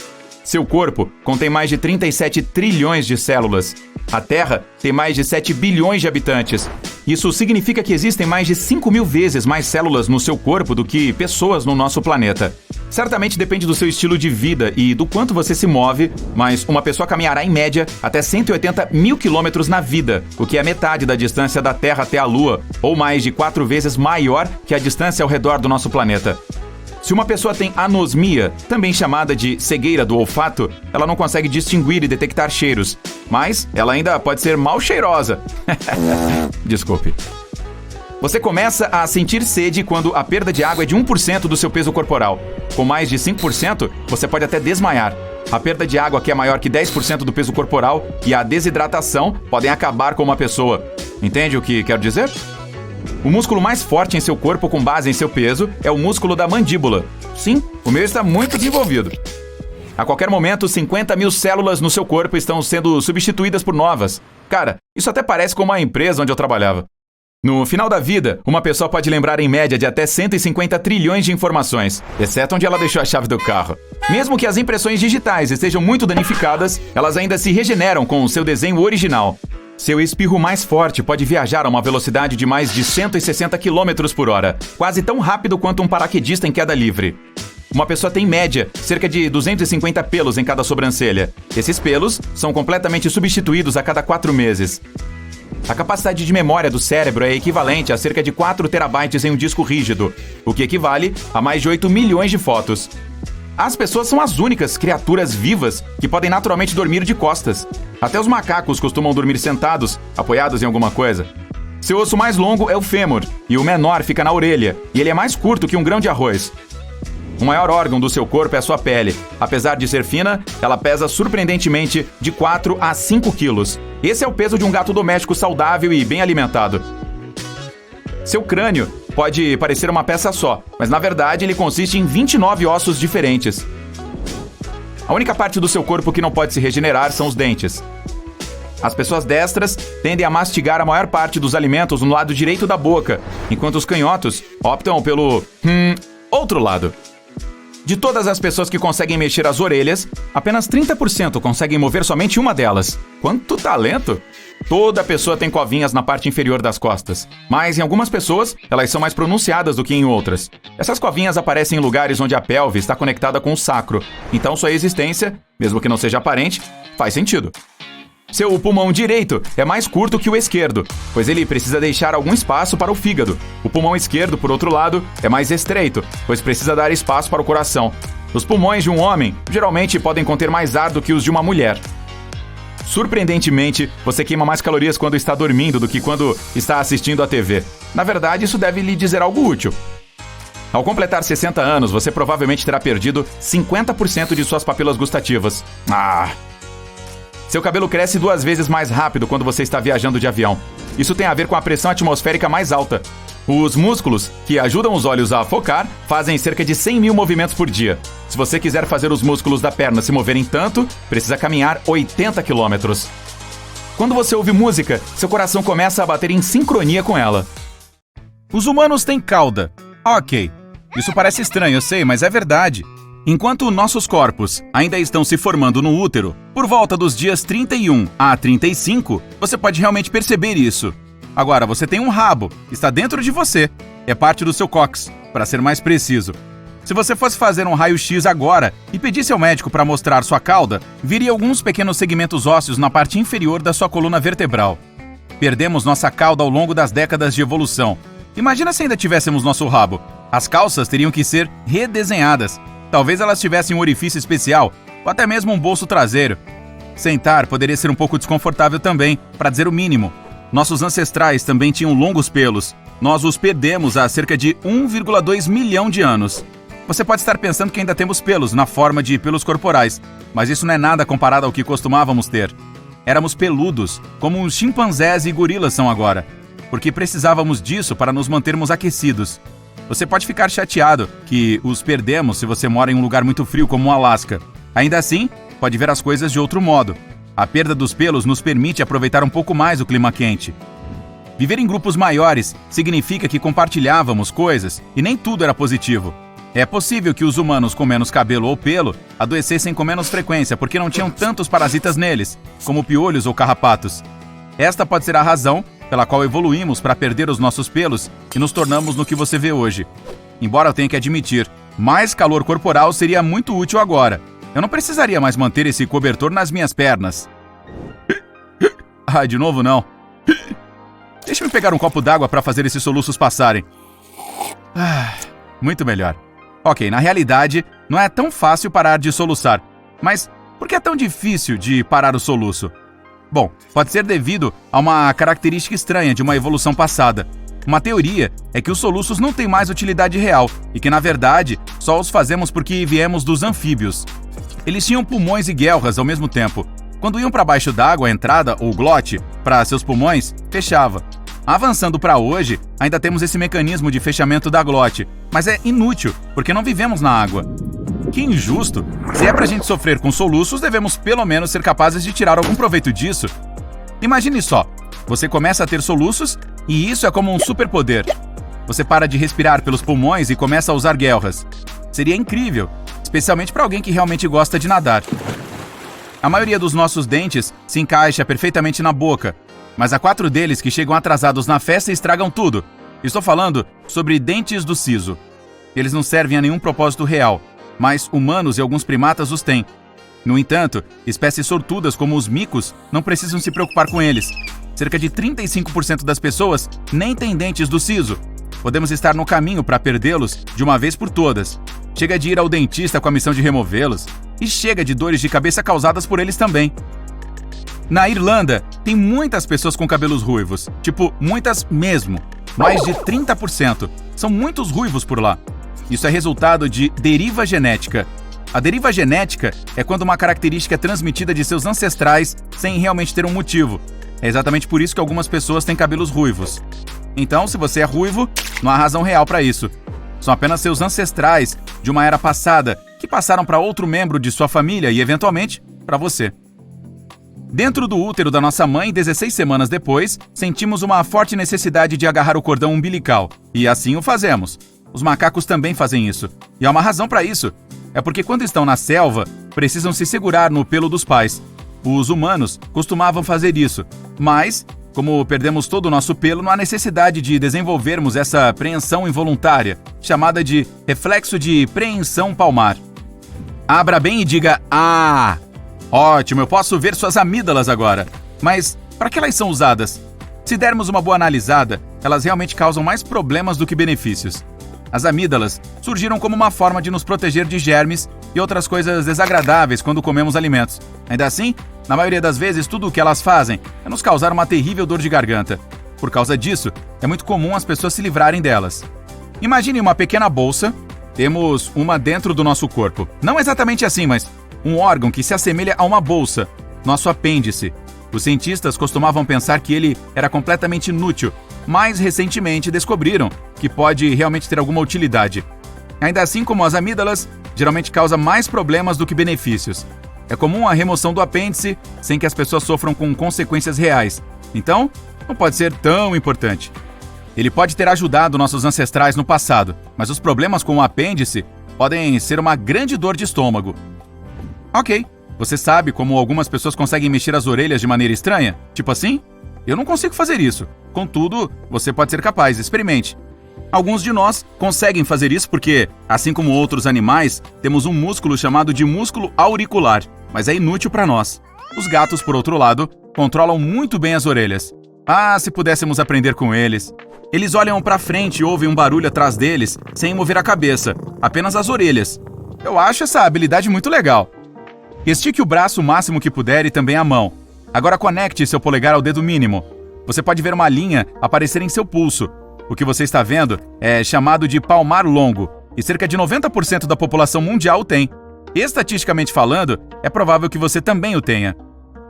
Seu corpo contém mais de 37 trilhões de células. A Terra tem mais de 7 bilhões de habitantes. Isso significa que existem mais de 5 mil vezes mais células no seu corpo do que pessoas no nosso planeta. Certamente depende do seu estilo de vida e do quanto você se move, mas uma pessoa caminhará em média até 180 mil quilômetros na vida, o que é metade da distância da Terra até a Lua, ou mais de 4 vezes maior que a distância ao redor do nosso planeta. Se uma pessoa tem anosmia, também chamada de cegueira do olfato, ela não consegue distinguir e detectar cheiros, mas ela ainda pode ser mal cheirosa. Desculpe. Você começa a sentir sede quando a perda de água é de 1% do seu peso corporal. Com mais de 5%, você pode até desmaiar. A perda de água, que é maior que 10% do peso corporal, e a desidratação podem acabar com uma pessoa. Entende o que quero dizer? O músculo mais forte em seu corpo com base em seu peso é o músculo da mandíbula. Sim, o meu está muito desenvolvido. A qualquer momento, 50 mil células no seu corpo estão sendo substituídas por novas. Cara, isso até parece como a empresa onde eu trabalhava. No final da vida, uma pessoa pode lembrar em média de até 150 trilhões de informações, exceto onde ela deixou a chave do carro. Mesmo que as impressões digitais estejam muito danificadas, elas ainda se regeneram com o seu desenho original. Seu espirro mais forte pode viajar a uma velocidade de mais de 160 km por hora, quase tão rápido quanto um paraquedista em queda livre. Uma pessoa tem, em média, cerca de 250 pelos em cada sobrancelha. Esses pelos são completamente substituídos a cada 4 meses. A capacidade de memória do cérebro é equivalente a cerca de 4 terabytes em um disco rígido, o que equivale a mais de 8 milhões de fotos. As pessoas são as únicas criaturas vivas que podem naturalmente dormir de costas. Até os macacos costumam dormir sentados, apoiados em alguma coisa. Seu osso mais longo é o fêmur, e o menor fica na orelha, e ele é mais curto que um grão de arroz. O maior órgão do seu corpo é a sua pele. Apesar de ser fina, ela pesa surpreendentemente de 4 a 5 quilos. Esse é o peso de um gato doméstico saudável e bem alimentado. Seu crânio pode parecer uma peça só, mas na verdade ele consiste em 29 ossos diferentes. A única parte do seu corpo que não pode se regenerar são os dentes. As pessoas destras tendem a mastigar a maior parte dos alimentos no lado direito da boca, enquanto os canhotos optam pelo outro lado. De todas as pessoas que conseguem mexer as orelhas, apenas 30% conseguem mover somente uma delas. Quanto talento! Toda pessoa tem covinhas na parte inferior das costas, mas em algumas pessoas, elas são mais pronunciadas do que em outras. Essas covinhas aparecem em lugares onde a pelve está conectada com o sacro, então sua existência, mesmo que não seja aparente, faz sentido. Seu pulmão direito é mais curto que o esquerdo, pois ele precisa deixar algum espaço para o fígado. O pulmão esquerdo, por outro lado, é mais estreito, pois precisa dar espaço para o coração. Os pulmões de um homem geralmente podem conter mais ar do que os de uma mulher. Surpreendentemente, você queima mais calorias quando está dormindo do que quando está assistindo à TV. Na verdade, isso deve lhe dizer algo útil. Ao completar 60 anos, você provavelmente terá perdido 50% de suas papilas gustativas. Seu cabelo cresce 2 vezes mais rápido quando você está viajando de avião. Isso tem a ver com a pressão atmosférica mais alta. Os músculos, que ajudam os olhos a focar, fazem cerca de 100 mil movimentos por dia. Se você quiser fazer os músculos da perna se moverem tanto, precisa caminhar 80 quilômetros. Quando você ouve música, seu coração começa a bater em sincronia com ela. Os humanos têm cauda. Ok. Isso parece estranho, eu sei, mas é verdade. Enquanto nossos corpos ainda estão se formando no útero, por volta dos dias 31 a 35, você pode realmente perceber isso. Agora, você tem um rabo, está dentro de você. É parte do seu cóccix, para ser mais preciso. Se você fosse fazer um raio-x agora e pedisse ao médico para mostrar sua cauda, viria alguns pequenos segmentos ósseos na parte inferior da sua coluna vertebral. Perdemos nossa cauda ao longo das décadas de evolução. Imagina se ainda tivéssemos nosso rabo. As calças teriam que ser redesenhadas. Talvez elas tivessem um orifício especial, ou até mesmo um bolso traseiro. Sentar poderia ser um pouco desconfortável também, para dizer o mínimo. Nossos ancestrais também tinham longos pelos. Nós os perdemos há cerca de 1,2 milhão de anos. Você pode estar pensando que ainda temos pelos na forma de pelos corporais, mas isso não é nada comparado ao que costumávamos ter. Éramos peludos, como os chimpanzés e gorilas são agora, porque precisávamos disso para nos mantermos aquecidos. Você pode ficar chateado que os perdemos se você mora em um lugar muito frio como o Alasca. Ainda assim, pode ver as coisas de outro modo. A perda dos pelos nos permite aproveitar um pouco mais o clima quente. Viver em grupos maiores significa que compartilhávamos coisas e nem tudo era positivo. É possível que os humanos com menos cabelo ou pelo adoecessem com menos frequência porque não tinham tantos parasitas neles, como piolhos ou carrapatos. Esta pode ser a razão pela qual evoluímos para perder os nossos pelos e nos tornamos no que você vê hoje. Embora eu tenha que admitir, mais calor corporal seria muito útil agora. Eu não precisaria mais manter esse cobertor nas minhas pernas. De novo não. Deixa-me pegar um copo d'água para fazer esses soluços passarem. Muito melhor. Ok, na realidade, não é tão fácil parar de soluçar. Mas por que é tão difícil de parar o soluço? Bom, pode ser devido a uma característica estranha de uma evolução passada. Uma teoria é que os soluços não têm mais utilidade real e que, na verdade, só os fazemos porque viemos dos anfíbios. Eles tinham pulmões e guelras ao mesmo tempo. Quando iam para baixo d'água, a entrada, ou glote, para seus pulmões, fechava. Avançando para hoje, ainda temos esse mecanismo de fechamento da glote, mas é inútil, porque não vivemos na água. Que injusto! Se é pra gente sofrer com soluços, devemos pelo menos ser capazes de tirar algum proveito disso. Imagine só, você começa a ter soluços e isso é como um superpoder. Você para de respirar pelos pulmões e começa a usar guelras. Seria incrível, especialmente para alguém que realmente gosta de nadar. A maioria dos nossos dentes se encaixa perfeitamente na boca, mas há 4 deles que chegam atrasados na festa e estragam tudo. Estou falando sobre dentes do siso. Eles não servem a nenhum propósito real, mas humanos e alguns primatas os têm. No entanto, espécies sortudas como os micos não precisam se preocupar com eles. Cerca de 35% das pessoas nem têm dentes do siso. Podemos estar no caminho para perdê-los de uma vez por todas. Chega de ir ao dentista com a missão de removê-los. E chega de dores de cabeça causadas por eles também. Na Irlanda, tem muitas pessoas com cabelos ruivos. Tipo, muitas mesmo. Mais de 30%. São muitos ruivos por lá. Isso é resultado de deriva genética. A deriva genética é quando uma característica é transmitida de seus ancestrais sem realmente ter um motivo. É exatamente por isso que algumas pessoas têm cabelos ruivos. Então, se você é ruivo, não há razão real para isso. São apenas seus ancestrais de uma era passada que passaram para outro membro de sua família e, eventualmente, para você. Dentro do útero da nossa mãe, 16 semanas depois, sentimos uma forte necessidade de agarrar o cordão umbilical. E assim o fazemos. Os macacos também fazem isso. E há uma razão para isso. É porque quando estão na selva, precisam se segurar no pelo dos pais. Os humanos costumavam fazer isso. Mas, como perdemos todo o nosso pelo, não há necessidade de desenvolvermos essa preensão involuntária, chamada de reflexo de preensão palmar. Abra bem e diga "Ah!". Ótimo, eu posso ver suas amígdalas agora. Mas, para que elas são usadas? Se dermos uma boa analisada, elas realmente causam mais problemas do que benefícios. As amígdalas surgiram como uma forma de nos proteger de germes e outras coisas desagradáveis quando comemos alimentos. Ainda assim, na maioria das vezes, tudo o que elas fazem é nos causar uma terrível dor de garganta. Por causa disso, é muito comum as pessoas se livrarem delas. Imagine uma pequena bolsa. Temos uma dentro do nosso corpo. Não exatamente assim, mas um órgão que se assemelha a uma bolsa, nosso apêndice. Os cientistas costumavam pensar que ele era completamente inútil, mas recentemente descobriram que pode realmente ter alguma utilidade. Ainda assim, como as amígdalas, geralmente causa mais problemas do que benefícios. É comum a remoção do apêndice sem que as pessoas sofram com consequências reais. Então, não pode ser tão importante. Ele pode ter ajudado nossos ancestrais no passado, mas os problemas com o apêndice podem ser uma grande dor de estômago. Ok, você sabe como algumas pessoas conseguem mexer as orelhas de maneira estranha? Tipo assim? Eu não consigo fazer isso. Contudo, você pode ser capaz, experimente. Alguns de nós conseguem fazer isso porque, assim como outros animais, temos um músculo chamado de músculo auricular, mas é inútil para nós. Os gatos, por outro lado, controlam muito bem as orelhas. Ah, se pudéssemos aprender com eles. Eles olham para frente e ouvem um barulho atrás deles, sem mover a cabeça, apenas as orelhas. Eu acho essa habilidade muito legal. Estique o braço o máximo que puder e também a mão. Agora conecte seu polegar ao dedo mínimo. Você pode ver uma linha aparecer em seu pulso. O que você está vendo é chamado de palmar longo, e cerca de 90% da população mundial o tem. Estatisticamente falando, é provável que você também o tenha.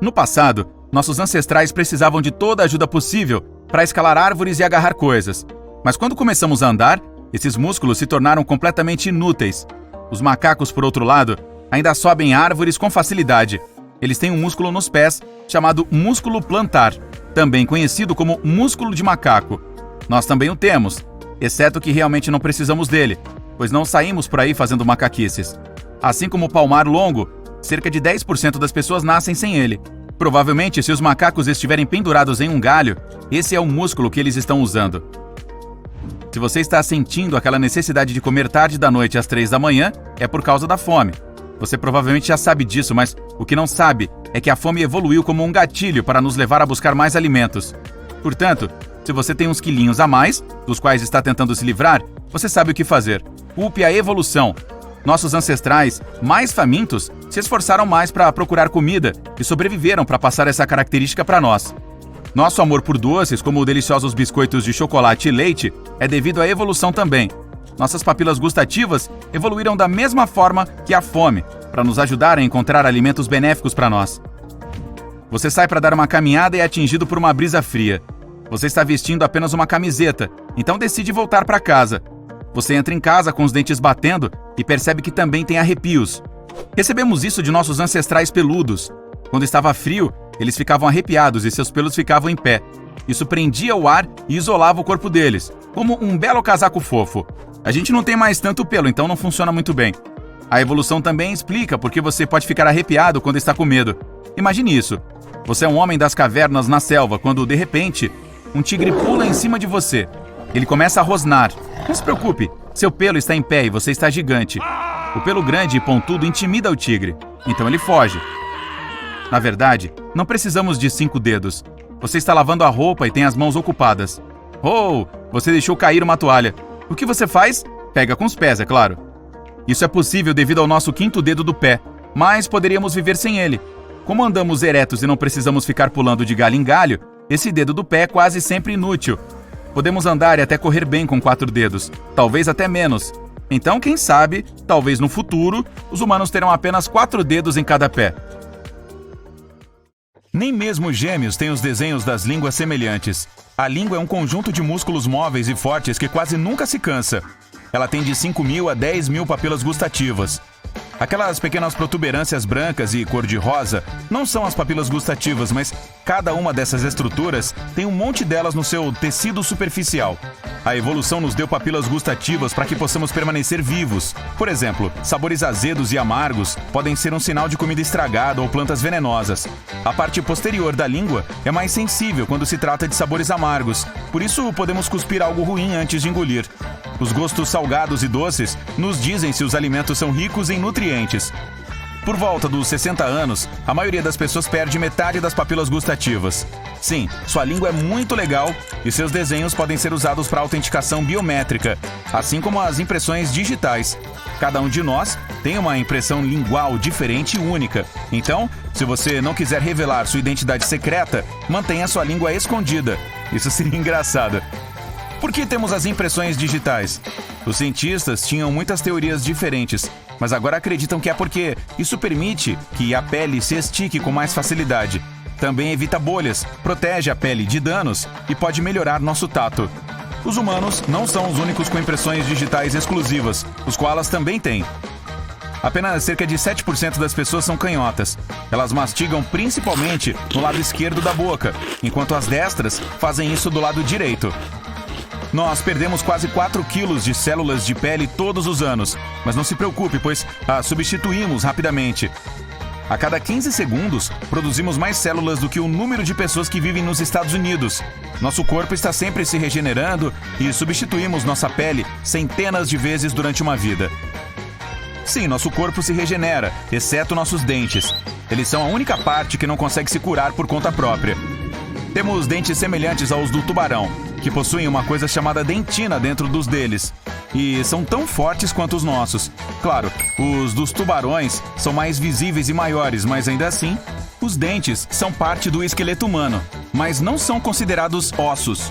No passado, nossos ancestrais precisavam de toda a ajuda possível para escalar árvores e agarrar coisas. Mas quando começamos a andar, esses músculos se tornaram completamente inúteis. Os macacos, por outro lado, ainda sobem árvores com facilidade. Eles têm um músculo nos pés chamado músculo plantar, também conhecido como músculo de macaco. Nós também o temos, exceto que realmente não precisamos dele, pois não saímos por aí fazendo macaquices. Assim como o palmar longo, cerca de 10% das pessoas nascem sem ele. Provavelmente, se os macacos estiverem pendurados em um galho, esse é o músculo que eles estão usando. Se você está sentindo aquela necessidade de comer tarde da noite às 3 da manhã, é por causa da fome. Você provavelmente já sabe disso, mas o que não sabe é que a fome evoluiu como um gatilho para nos levar a buscar mais alimentos. Portanto, se você tem uns quilinhos a mais, dos quais está tentando se livrar, você sabe o que fazer. Culpe a evolução. Nossos ancestrais, mais famintos, se esforçaram mais para procurar comida e sobreviveram para passar essa característica para nós. Nosso amor por doces, como deliciosos biscoitos de chocolate e leite, é devido à evolução também. Nossas papilas gustativas evoluíram da mesma forma que a fome, para nos ajudar a encontrar alimentos benéficos para nós. Você sai para dar uma caminhada e é atingido por uma brisa fria. Você está vestindo apenas uma camiseta, então decide voltar para casa. Você entra em casa com os dentes batendo e percebe que também tem arrepios. Recebemos isso de nossos ancestrais peludos. Quando estava frio, eles ficavam arrepiados e seus pelos ficavam em pé. Isso prendia o ar e isolava o corpo deles, como um belo casaco fofo. A gente não tem mais tanto pelo, então não funciona muito bem. A evolução também explica por que você pode ficar arrepiado quando está com medo. Imagine isso. Você é um homem das cavernas na selva quando, de repente, um tigre pula em cima de você. Ele começa a rosnar. Não se preocupe, seu pelo está em pé e você está gigante. O pelo grande e pontudo intimida o tigre, então ele foge. Na verdade, não precisamos de 5 dedos. Você está lavando a roupa e tem as mãos ocupadas. Oh, você deixou cair uma toalha. O que você faz? Pega com os pés, é claro. Isso é possível devido ao nosso 5º dedo do pé, mas poderíamos viver sem ele. Como andamos eretos e não precisamos ficar pulando de galho em galho, esse dedo do pé é quase sempre inútil. Podemos andar e até correr bem com 4 dedos, talvez até menos. Então, quem sabe, talvez no futuro, os humanos terão apenas 4 dedos em cada pé. Nem mesmo gêmeos têm os desenhos das línguas semelhantes. A língua é um conjunto de músculos móveis e fortes que quase nunca se cansa. Ela tem de 5.000 a 10.000 papilas gustativas. Aquelas pequenas protuberâncias brancas e cor-de-rosa não são as papilas gustativas, mas cada uma dessas estruturas tem um monte delas no seu tecido superficial. A evolução nos deu papilas gustativas para que possamos permanecer vivos. Por exemplo, sabores azedos e amargos podem ser um sinal de comida estragada ou plantas venenosas. A parte posterior da língua é mais sensível quando se trata de sabores amargos, por isso podemos cuspir algo ruim antes de engolir. Os gostos salgados e doces nos dizem se os alimentos são ricos em nutrientes. Por volta dos 60 anos, a maioria das pessoas perde metade das papilas gustativas. Sim, sua língua é muito legal e seus desenhos podem ser usados para autenticação biométrica, assim como as impressões digitais. Cada um de nós tem uma impressão lingual diferente e única. Então, se você não quiser revelar sua identidade secreta, mantenha sua língua escondida. Isso seria engraçado. Por que temos as impressões digitais? Os cientistas tinham muitas teorias diferentes, mas agora acreditam que é porque isso permite que a pele se estique com mais facilidade. Também evita bolhas, protege a pele de danos e pode melhorar nosso tato. Os humanos não são os únicos com impressões digitais exclusivas. Os koalas também têm. Apenas cerca de 7% das pessoas são canhotas. Elas mastigam principalmente no lado esquerdo da boca, enquanto as destras fazem isso do lado direito. Nós perdemos quase 4 quilos de células de pele todos os anos, mas não se preocupe, pois as substituímos rapidamente. A cada 15 segundos, produzimos mais células do que o número de pessoas que vivem nos Estados Unidos. Nosso corpo está sempre se regenerando e substituímos nossa pele centenas de vezes durante uma vida. Sim, nosso corpo se regenera, exceto nossos dentes. Eles são a única parte que não consegue se curar por conta própria. Temos dentes semelhantes aos do tubarão, que possuem uma coisa chamada dentina dentro dos deles. E são tão fortes quanto os nossos. Claro, os dos tubarões são mais visíveis e maiores, mas ainda assim, os dentes são parte do esqueleto humano, mas não são considerados ossos.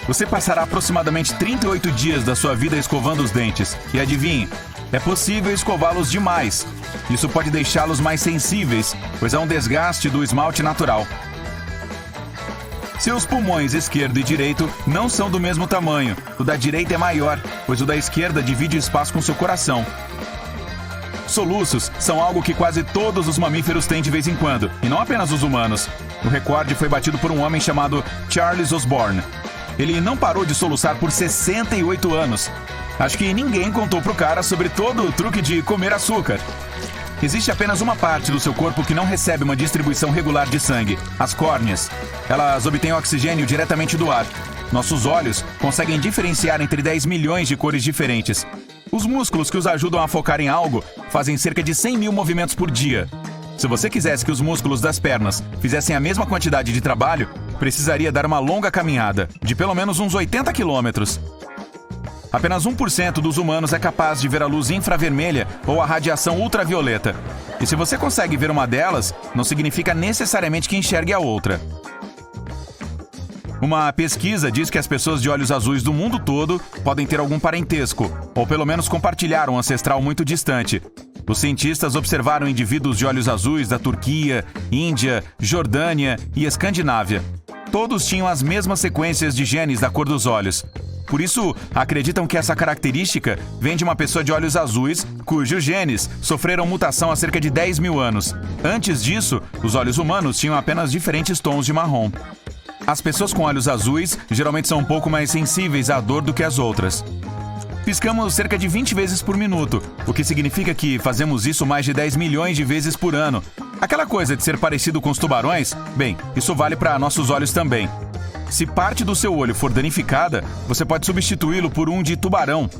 Você passará aproximadamente 38 dias da sua vida escovando os dentes. E adivinhe, é possível escová-los demais. Isso pode deixá-los mais sensíveis, pois há um desgaste do esmalte natural. Seus pulmões esquerdo e direito não são do mesmo tamanho. O da direita é maior, pois o da esquerda divide espaço com seu coração. Soluços são algo que quase todos os mamíferos têm de vez em quando, e não apenas os humanos. O recorde foi batido por um homem chamado Charles Osborne. Ele não parou de soluçar por 68 anos. Acho que ninguém contou pro cara sobre todo o truque de comer açúcar. Existe apenas uma parte do seu corpo que não recebe uma distribuição regular de sangue: as córneas. Elas obtêm oxigênio diretamente do ar. Nossos olhos conseguem diferenciar entre 10 milhões de cores diferentes. Os músculos que os ajudam a focar em algo fazem cerca de 100 mil movimentos por dia. Se você quisesse que os músculos das pernas fizessem a mesma quantidade de trabalho, precisaria dar uma longa caminhada, de pelo menos uns 80 quilômetros. Apenas 1% dos humanos é capaz de ver a luz infravermelha ou a radiação ultravioleta. E se você consegue ver uma delas, não significa necessariamente que enxergue a outra. Uma pesquisa diz que as pessoas de olhos azuis do mundo todo podem ter algum parentesco, ou pelo menos compartilhar um ancestral muito distante. Os cientistas observaram indivíduos de olhos azuis da Turquia, Índia, Jordânia e Escandinávia. Todos tinham as mesmas sequências de genes da cor dos olhos. Por isso, acreditam que essa característica vem de uma pessoa de olhos azuis, cujos genes sofreram mutação há cerca de 10 mil anos. Antes disso, os olhos humanos tinham apenas diferentes tons de marrom. As pessoas com olhos azuis geralmente são um pouco mais sensíveis à dor do que as outras. Piscamos cerca de 20 vezes por minuto, o que significa que fazemos isso mais de 10 milhões de vezes por ano. Aquela coisa de ser parecido com os tubarões, bem, isso vale para nossos olhos também. Se parte do seu olho for danificada, você pode substituí-lo por um de tubarão.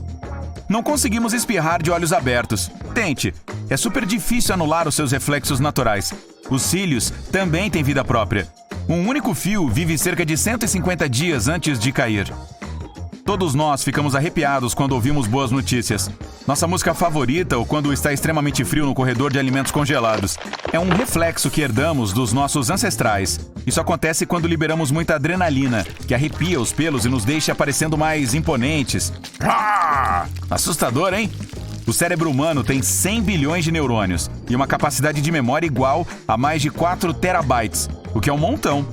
Não conseguimos espirrar de olhos abertos. Tente. É super difícil anular os seus reflexos naturais. Os cílios também têm vida própria. Um único fio vive cerca de 150 dias antes de cair. Todos nós ficamos arrepiados quando ouvimos boas notícias. Nossa música favorita ou quando está extremamente frio no corredor de alimentos congelados. É um reflexo que herdamos dos nossos ancestrais. Isso acontece quando liberamos muita adrenalina, que arrepia os pelos e nos deixa parecendo mais imponentes. Assustador, hein? O cérebro humano tem 100 bilhões de neurônios e uma capacidade de memória igual a mais de 4 terabytes, o que é um montão.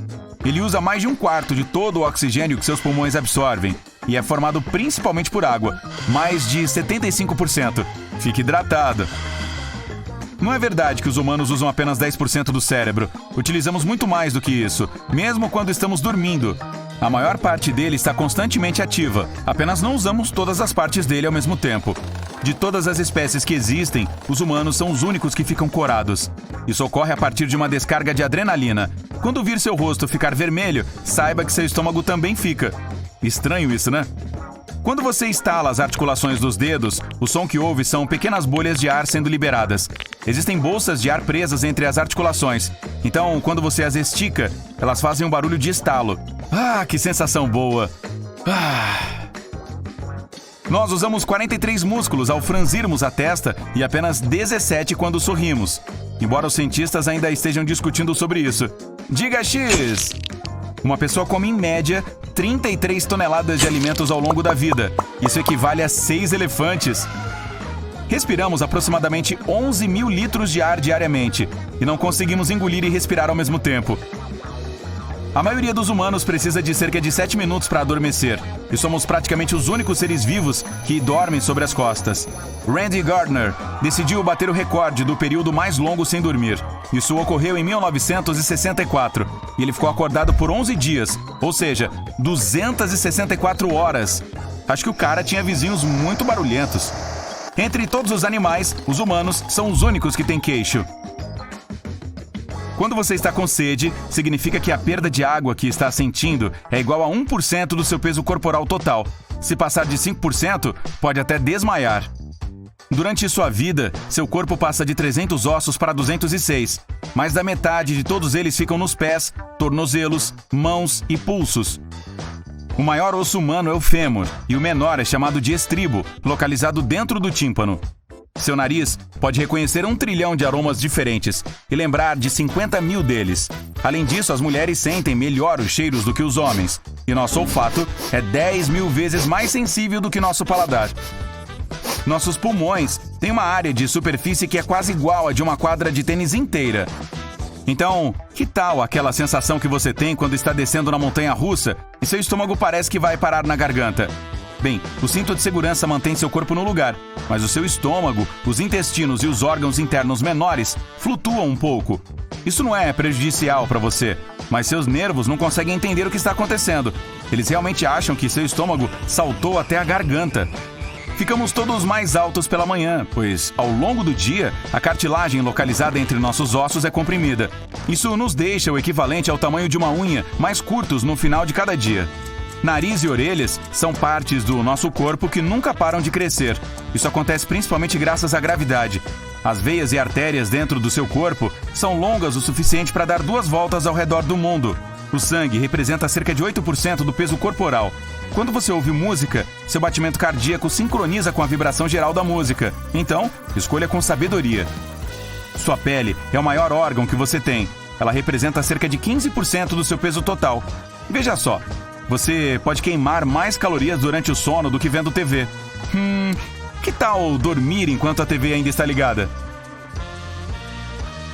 Ele usa mais de 1/4 de todo o oxigênio que seus pulmões absorvem e é formado principalmente por água, mais de 75%. Fique hidratado. Não é verdade que os humanos usam apenas 10% do cérebro. Utilizamos muito mais do que isso, mesmo quando estamos dormindo. A maior parte dele está constantemente ativa, apenas não usamos todas as partes dele ao mesmo tempo. De todas as espécies que existem, os humanos são os únicos que ficam corados. Isso ocorre a partir de uma descarga de adrenalina. Quando vir seu rosto ficar vermelho, saiba que seu estômago também fica. Estranho isso, né? Quando você estala as articulações dos dedos, o som que ouve são pequenas bolhas de ar sendo liberadas. Existem bolsas de ar presas entre as articulações. Então, quando você as estica, elas fazem um barulho de estalo. Ah, que sensação boa! Nós usamos 43 músculos ao franzirmos a testa e apenas 17 quando sorrimos. Embora os cientistas ainda estejam discutindo sobre isso. Diga X! Uma pessoa come, em média, 33 toneladas de alimentos ao longo da vida. Isso equivale a 6 elefantes. Respiramos aproximadamente 11 mil litros de ar diariamente e não conseguimos engolir e respirar ao mesmo tempo. A maioria dos humanos precisa de cerca de 7 minutos para adormecer, e somos praticamente os únicos seres vivos que dormem sobre as costas. Randy Gardner decidiu bater o recorde do período mais longo sem dormir. Isso ocorreu em 1964, e ele ficou acordado por 11 dias, ou seja, 264 horas. Acho que o cara tinha vizinhos muito barulhentos. Entre todos os animais, os humanos são os únicos que têm queixo. Quando você está com sede, significa que a perda de água que está sentindo é igual a 1% do seu peso corporal total. Se passar de 5%, pode até desmaiar. Durante sua vida, seu corpo passa de 300 ossos para 206. Mais da metade de todos eles ficam nos pés, tornozelos, mãos e pulsos. O maior osso humano é o fêmur, e o menor é chamado de estribo, localizado dentro do tímpano. Seu nariz pode reconhecer 1 trilhão de aromas diferentes e lembrar de 50 mil deles. Além disso, as mulheres sentem melhor os cheiros do que os homens, e nosso olfato é 10 mil vezes mais sensível do que nosso paladar. Nossos pulmões têm uma área de superfície que é quase igual à de uma quadra de tênis inteira. Então, que tal aquela sensação que você tem quando está descendo na montanha-russa e seu estômago parece que vai parar na garganta? Bem, o cinto de segurança mantém seu corpo no lugar, mas o seu estômago, os intestinos e os órgãos internos menores flutuam um pouco. Isso não é prejudicial para você, mas seus nervos não conseguem entender o que está acontecendo. Eles realmente acham que seu estômago saltou até a garganta. Ficamos todos mais altos pela manhã, pois, ao longo do dia, a cartilagem localizada entre nossos ossos é comprimida. Isso nos deixa o equivalente ao tamanho de uma unha mais curtos no final de cada dia. Nariz e orelhas são partes do nosso corpo que nunca param de crescer. Isso acontece principalmente graças à gravidade. As veias e artérias dentro do seu corpo são longas o suficiente para dar 2 voltas ao redor do mundo. O sangue representa cerca de 8% do peso corporal. Quando você ouve música, seu batimento cardíaco sincroniza com a vibração geral da música. Então, escolha com sabedoria. Sua pele é o maior órgão que você tem. Ela representa cerca de 15% do seu peso total. Veja só. Você pode queimar mais calorias durante o sono do que vendo TV. Que tal dormir enquanto a TV ainda está ligada?